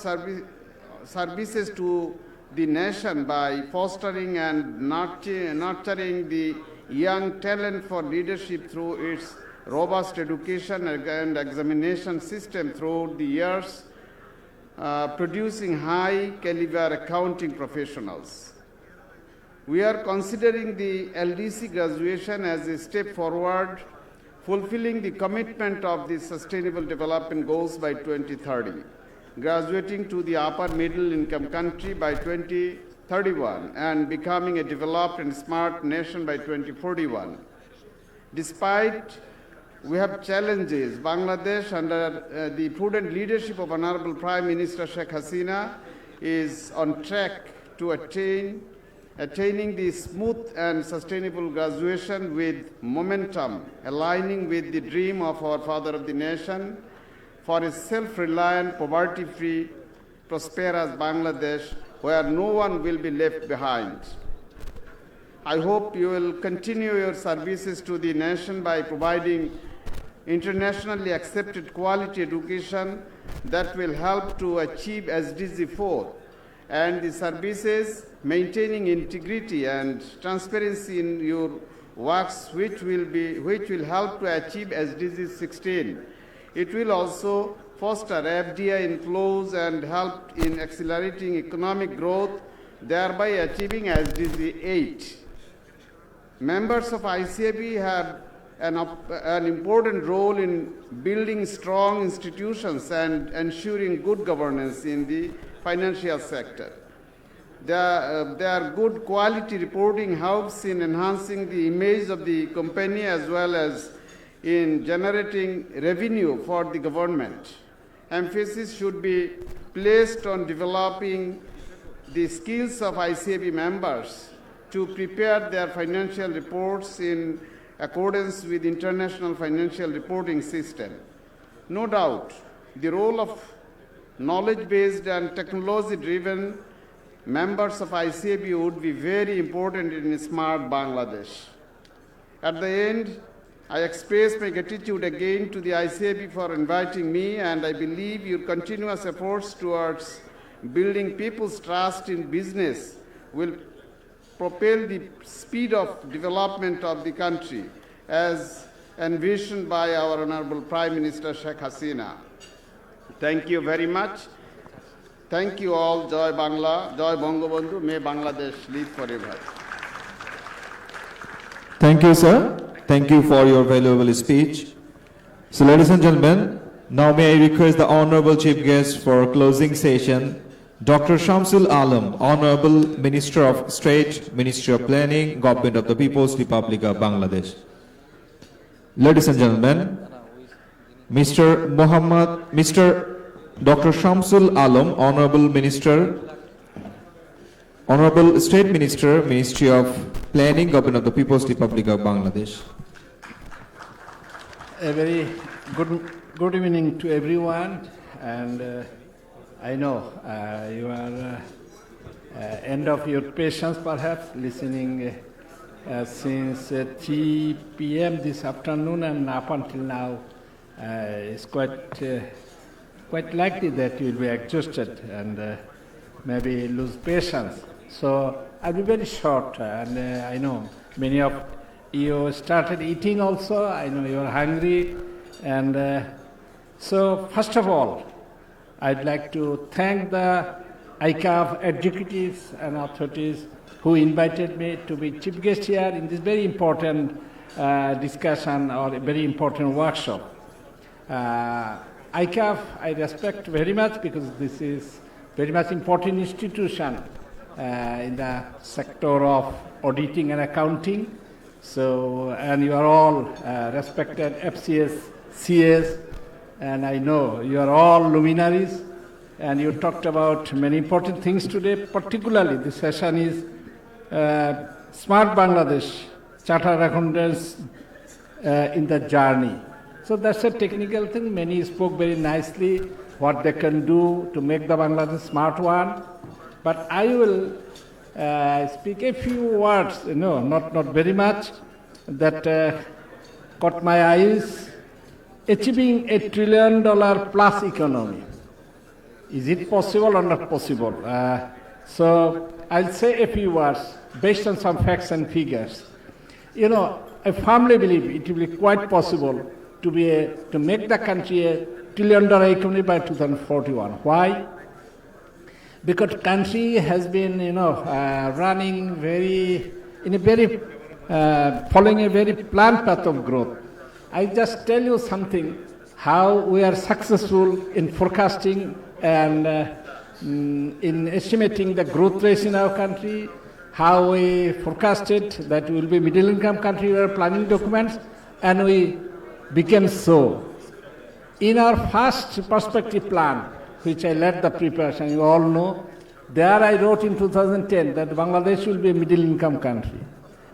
services to the nation by fostering and nurturing the young talent for leadership through its robust education and examination system throughout the years, producing high-caliber accounting professionals. We are considering the LDC graduation as a step forward, fulfilling the commitment of the Sustainable Development Goals by 2030. Graduating to the upper middle income country by 2031 and becoming a developed and smart nation by 2041. Despite we have challenges, Bangladesh under the prudent leadership of Honorable Prime Minister Sheikh Hasina is on track to attaining the smooth and sustainable graduation with momentum, aligning with the dream of our father of the nation, for a self-reliant, poverty-free, prosperous Bangladesh where no one will be left behind. I hope you will continue your services to the nation by providing internationally accepted quality education that will help to achieve SDG 4 and the services maintaining integrity and transparency in your works which will help to achieve SDG 16. It will also foster FDI inflows and help in accelerating economic growth, thereby achieving SDG 8. Members of ICAB have an important role in building strong institutions and ensuring good governance in the financial sector. Their good quality reporting helps in enhancing the image of the company as well as in generating revenue for the government. Emphasis should be placed on developing the skills of ICAB members to prepare their financial reports in accordance with international financial reporting system. No doubt, the role of knowledge-based and technology-driven members of ICAB would be very important in smart Bangladesh. At the end, I express my gratitude again to the ICAB for inviting me, and I believe your continuous efforts towards building people's trust in business will propel the speed of development of the country as envisioned by our Honorable Prime Minister Sheikh Hasina. Thank you very much. Thank you all. Joy Bangla, Joy Bangabandhu, may Bangladesh live forever. Thank you, sir. Thank you for your valuable speech. So, ladies and gentlemen, now may I request the Honorable Chief Guest for closing session, Dr. Shamsul Alam, Honorable Minister of State, Ministry of Planning, Government of the People's Republic of Bangladesh. Ladies and gentlemen, Mr. Dr. Shamsul Alam, Honorable Minister, Honorable State Minister, Ministry of Planning, Government of the People's Republic of Bangladesh. A very good evening to everyone, and I know you are end of your patience perhaps, listening since 3 p.m. this afternoon and up until now. It's quite likely that you will be exhausted and maybe lose patience. So I'll be very short, and I know many of you started eating also. I know you are hungry, and so first of all, I'd like to thank the ICAF executives and authorities who invited me to be chief guest here in this very important discussion or a very important workshop. ICAF I respect very much because this is very much important institution in the sector of auditing and accounting. So, and you are all respected FCS, CS, and I know you are all luminaries, and you talked about many important things today. Particularly, this session is Smart Bangladesh, Chartered Accountants in the journey. So that's a technical thing. Many spoke very nicely what they can do to make the Bangladesh smart one. But I will speak a few words, not very much, that caught my eyes. Achieving $1 trillion plus economy. Is it possible or not possible? So I'll say a few words based on some facts and figures. I firmly believe it will be quite possible to make the country a $1 trillion economy by 2041. Why? Because country has been, running following a very planned path of growth. I just tell you something, how we are successful in forecasting and in estimating the growth rates in our country, how we forecasted that we will be middle income country, we are planning documents, and we became so. In our first perspective plan, which I led the preparation, you all know, there I wrote in 2010 that Bangladesh will be a middle income country.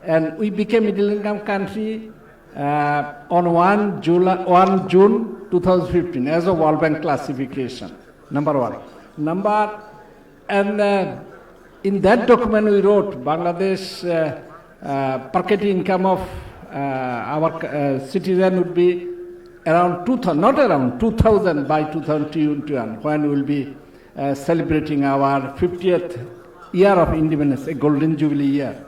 And we became middle income country on 1 June 2015 as a World Bank classification, number one. In that document we wrote Bangladesh per capita income of our citizen would be around 2,000 by 2021, when we will be celebrating our 50th year of independence, a golden jubilee year.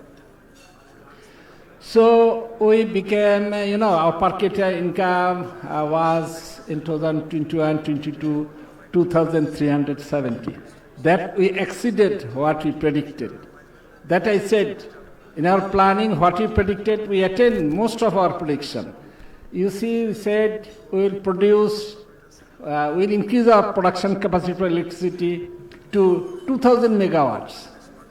So we became, our per capita income was in 2021-22, 2,370. That we exceeded what we predicted. That I said, in our planning, what we predicted, we attained most of our prediction. You see, we said we will produce, we'll increase our production capacity for electricity to 2,000 megawatts.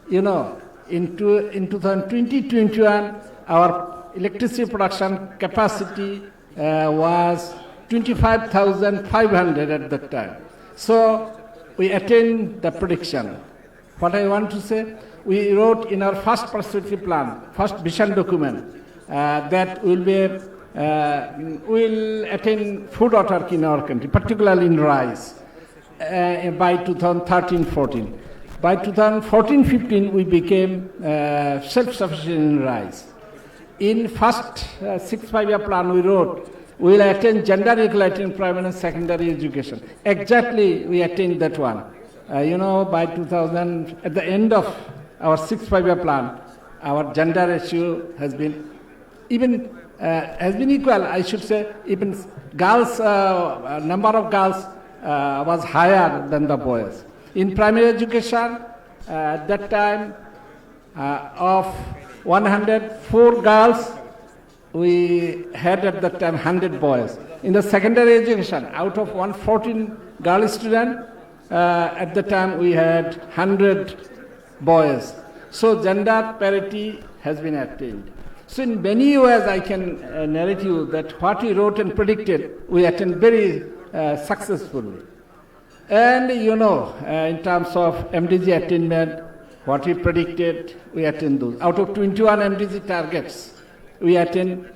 you know, in 2020-21, our electricity production capacity was 25,500 at that time. So we attained the prediction. What I want to say, we wrote in our first perspective plan, first vision document, that will attain food autarky in our country, particularly in rice, by 2013-14. By 2014-15, we became self-sufficient in rice. In first 6-5-year plan we wrote, we will attain gender equality in primary and secondary education. Exactly, we attained that one. By 2000, at the end of our 6-5-year plan, our gender ratio has been equal. I should say, even girls, number of girls was higher than the boys. In primary education, at that time, of 104 girls, we had at that time 100 boys. In the secondary education, out of 114 girl students, at the time we had 100 boys. So gender parity has been attained. So in many ways I can narrate you that what we wrote and predicted, we attained very successfully. And in terms of MDG attainment, what we predicted, we attained those. Out of 21 MDG targets, we attained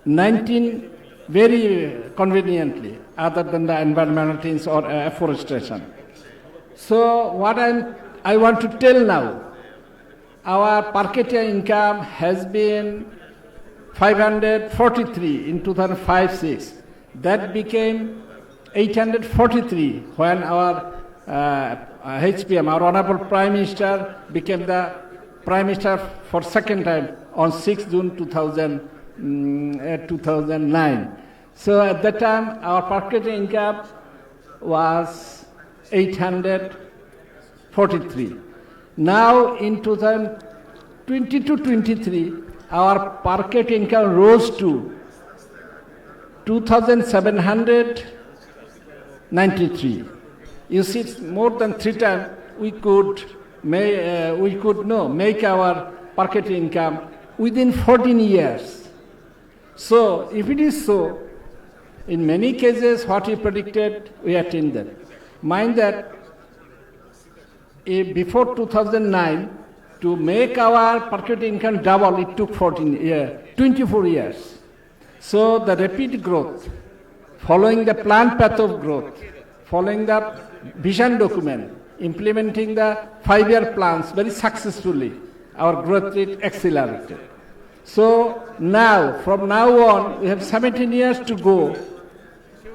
19 very conveniently, other than the environmental things or afforestation. So what I want to tell now, our per capita income has been 543 in 2005-06. That became 843 when our HPM, our Honorable Prime Minister, became the Prime Minister for second time on 6 June 2009. So at that time, our per capita income was 843. Now in 2022-23, our per capita income rose to 2,793. You see, it's more than 3 times we could make our per capita income within 14 years. So if it is so, in many cases what we predicted, we attained that. Mind that before 2009, to make our per capita income double, it took 24 years. So the rapid growth, following the planned path of growth, following the vision document, implementing the 5-year plans very successfully, our growth rate accelerated. So now, from now on, we have 17 years to go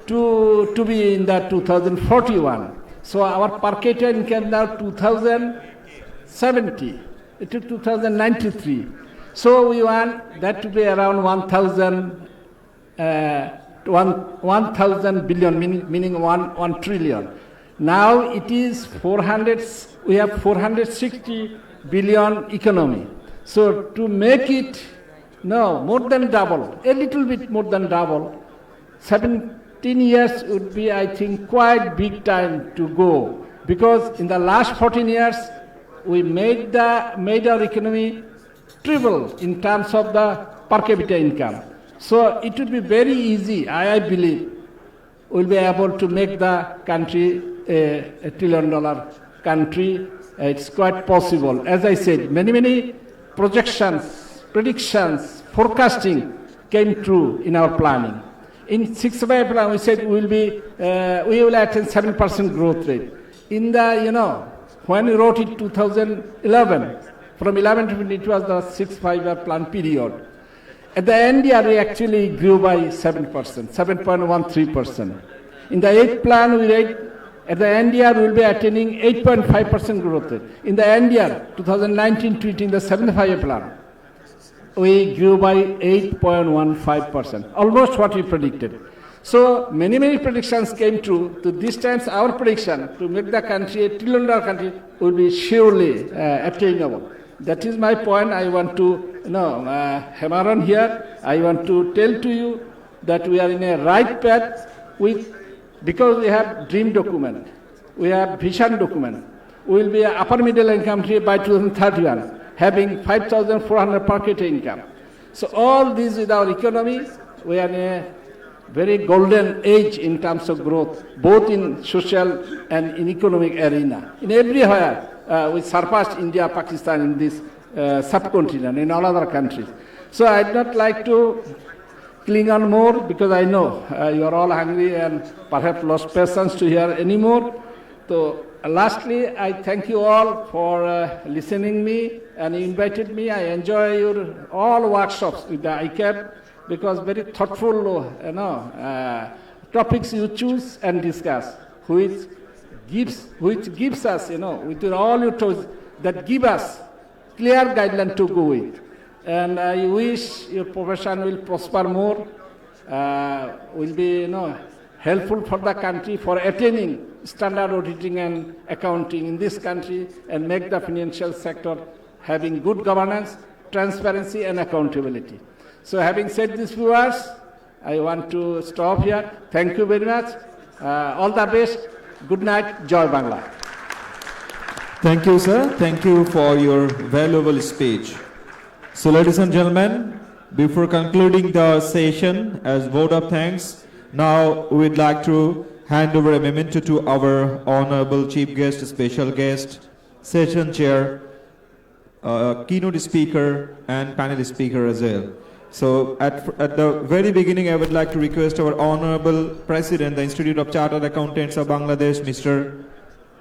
to be in the 2041. So our per capita income now 2070 to 2093. So we want that to be around 1,000 billion, meaning 1 trillion. Now it is we have 460 billion economy. So to make it, more than double, a little bit more than double, 17 years would be, I think, quite big time to go. Because in the last 14 years, we made our economy triple in terms of the per capita income. So it would be very easy, I believe, we'll be able to make the country a $1 trillion country. It's quite possible. As I said, many projections, predictions, forecasting came true in our planning. In 6-5 plan, we said we will attain 7% growth rate. In the, when we wrote it 2011, from 11 to 20, it was the 6-5-year plan period. At the end year, we actually grew by 7%, 7.13%. In the 8th plan, we read, at the end year, we will be attaining 8.5% growth rate. In the end year, 2019-20, in the 7th 5-year plan, we grew by 8.15%, almost what we predicted. So many predictions came true. To this times, our prediction to make the country a $1 trillion country will be surely attainable. That is my point. I want to hammer on here. I want to tell to you that we are in a right path because we have dream document, we have vision document, we will be an upper middle income country by 2031, having 5,400 per capita income. So all these with our economy, we are in a very golden age in terms of growth, both in social and in economic arena. In everywhere, we surpassed India, Pakistan in this subcontinent, in all other countries. So I'd not like to cling on more because I know you are all hungry and perhaps lost patience to hear any more. So lastly, I thank you all for listening me and you invited me. I enjoy your all workshops with the ICAP because very thoughtful, topics you choose and discuss, which gives us, with all your choice, that give us clear guideline to go with. And I wish your profession will prosper more, will be, helpful for the country for attaining standard auditing and accounting in this country and make the financial sector having good governance, transparency and accountability. So having said these few words, I want to stop here. Thank you very much. All the best. Good night. Joy Bangla. Thank you, sir. Thank you for your valuable speech. So, ladies and gentlemen, before concluding the session as vote of thanks, now we'd like to hand over a memento to our honorable chief guest, special guest, session chair, keynote speaker, and panel speaker as well. So, at the very beginning, I would like to request our honorable president, the Institute of Chartered Accountants of Bangladesh, Mr.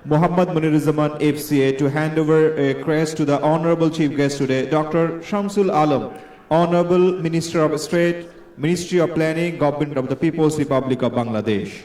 Muhammad Muniruzzaman FCA, to hand over a crest to the honorable chief guest today, Dr. Shamsul Alam, Honorable Minister of State, Ministry of Planning, Government of the People's Republic of Bangladesh.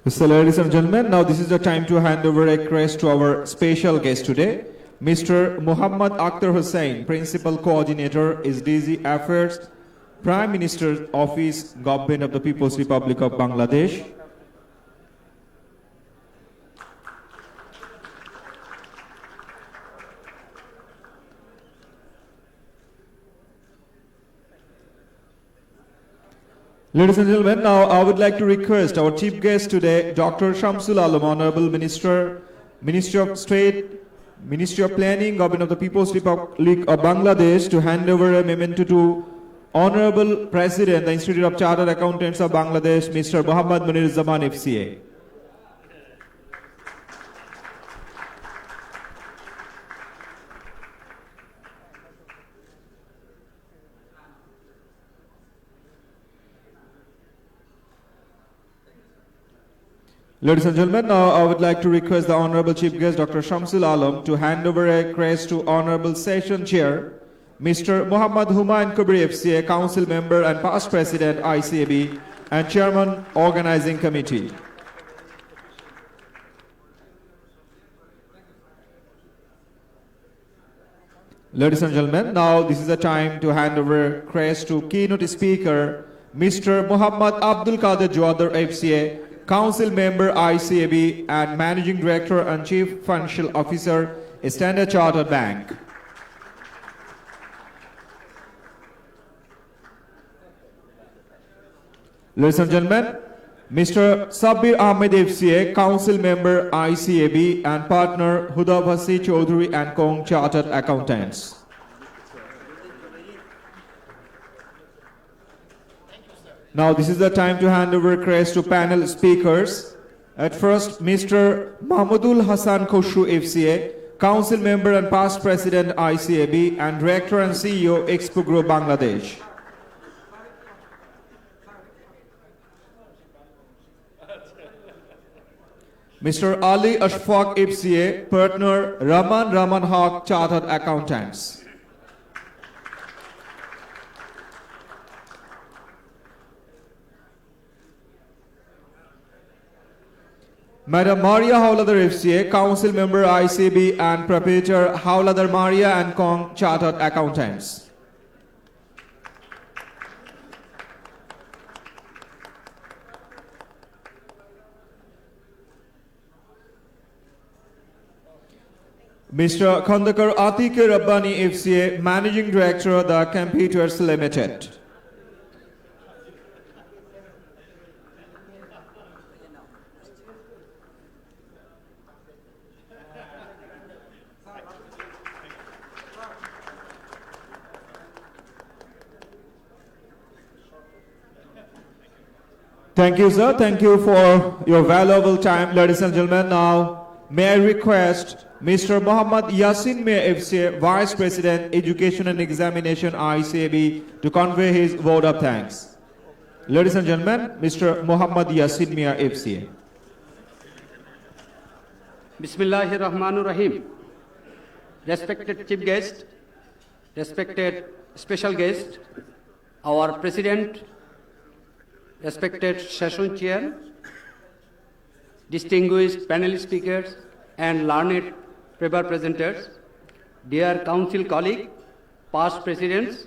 So, ladies and gentlemen, now this is the time to hand over a crest to our special guest today, Mr. Muhammad Akhtar Hussain, Principal Coordinator, SDG Affairs, Prime Minister's Office, Government of the People's Republic of Bangladesh. Ladies and gentlemen, now I would like to request our chief guest today, Dr. Shamsul Alam, Honorable Minister, Ministry of State, Ministry of Planning, Government of the People's Republic of Bangladesh, to hand over a memento to Honorable President, the Institute of Chartered Accountants of Bangladesh, Mr. Muhammad Muniruzzaman FCA. Ladies and gentlemen, now I would like to request the Honorable Chief Guest, Dr. Shamsul Alam, to hand over a crest to Honorable Session Chair, Mr. Muhammad Humayun Kabir FCA, Council Member and Past President, ICAB, and Chairman, Organizing Committee. Ladies and gentlemen, now this is the time to hand over crest to Keynote Speaker, Mr. Muhammad Abdul Qadir Jawadar FCA, Council Member ICAB and Managing Director and Chief Financial Officer, Standard Chartered Bank. Ladies and gentlemen, Mr. Sabir Ahmed FCA, Council Member ICAB and Partner Huda Bhasi Chaudhary and Kong Chartered Accountants. Now this is the time to hand over crest to panel speakers. At first, Mr. Mahmudul Hassan Khoshu FCA, Council Member and Past President ICAB and Director and CEO Expo Group Bangladesh. Mr. Ali Ashfaq FCA, Partner Raman Haq Chartered Accountants. Madam Maria Howladar FCA, Council Member ICB and Proprietor Howladar Maria and Kong Chartered Accountants. Mr. Khandakar Atiq Rabbani FCA, Managing Director, The Computers Limited. Thank you, sir. Thank you for your valuable time, ladies and gentlemen. Now, may I request Mr. Muhammad Yasin Mir FCA, Vice President, Education and Examination, ICAB, to convey his vote of thanks. Ladies and gentlemen, Mr. Muhammad Yasin Mir FCA. Bismillahir Rahmanir Rahim. Respected Chief Guest, respected Special Guest, our President, respected Session Chair, distinguished panel speakers and learned paper presenters, dear Council colleagues, past presidents,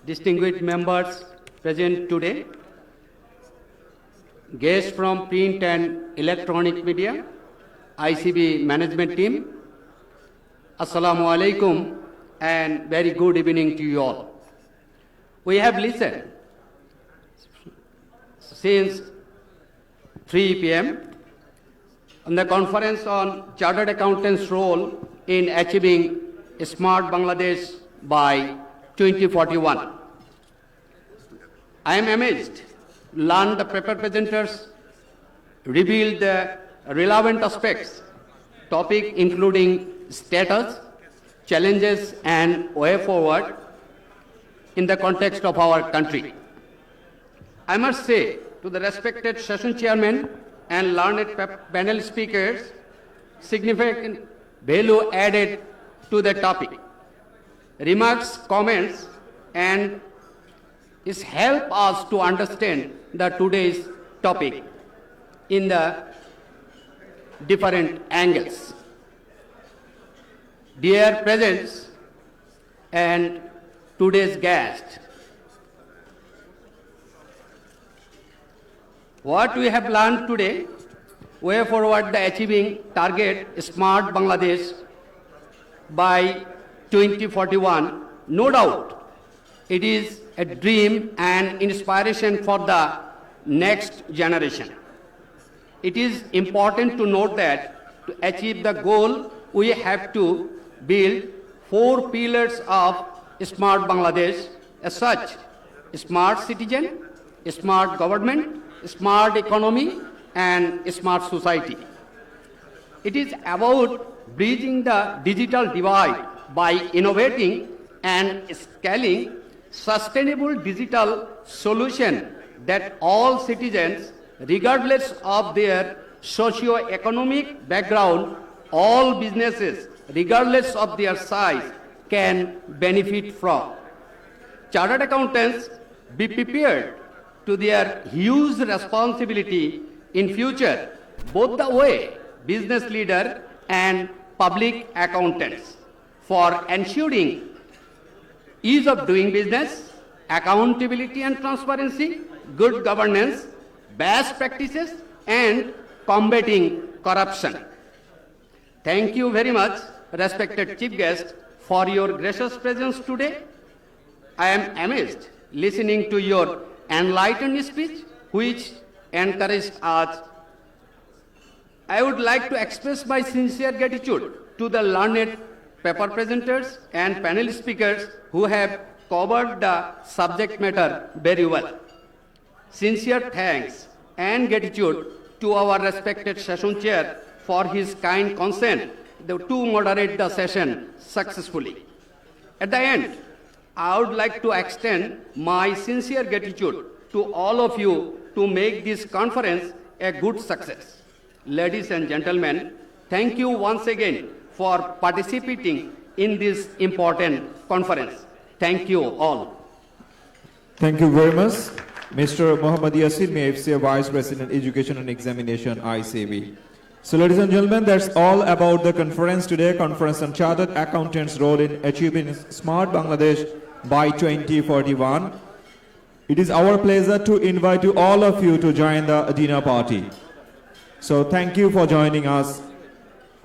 distinguished members present today, guests from print and electronic media, ICB management team, Assalamu alaikum and very good evening to you all. We have listened since 3 p.m. on the conference on Chartered Accountants' role in achieving a smart Bangladesh by 2041. I am amazed to learn the paper presenters revealed the relevant aspects, topic including status, challenges and way forward in the context of our country. I must say to the respected session chairman and learned panel speakers, significant value added to the topic. Remarks, comments, and is help us to understand the today's topic in the different angles. Dear presents and today's guest, what we have learned today, way forward the achieving target Smart Bangladesh by 2041, no doubt it is a dream and inspiration for the next generation. It is important to note that to achieve the goal, we have to build 4 pillars of Smart Bangladesh as such: smart citizen, smart government, smart economy and smart society. It is about bridging the digital divide by innovating and scaling sustainable digital solution that all citizens, regardless of their socio-economic background, all businesses, regardless of their size, can benefit from. Chartered accountants be prepared to their huge responsibility in future, both the way business leader and public accountants, for ensuring ease of doing business, accountability and transparency, good governance, best practices, and combating corruption. Thank you very much, respected Chief Guest, for your gracious presence today. I am amazed listening to your enlightened speech, which encouraged us. I would like to express my sincere gratitude to the learned paper presenters and panel speakers who have covered the subject matter very well. Sincere thanks and gratitude to our respected session chair for his kind consent to moderate the session successfully. At the end, I would like to extend my sincere gratitude to all of you to make this conference a good success. Ladies and gentlemen, thank you once again for participating in this important conference. Thank you all. Thank you very much, Mr. Muhammad Yasin Mir FCA, Vice President, Education and Examination, ICB. So, ladies and gentlemen, that's all about the conference today. Conference on Chartered Accountants' role in achieving Smart Bangladesh by 2041. It is our pleasure to invite all of you to join the dinner party. So, thank you for joining us.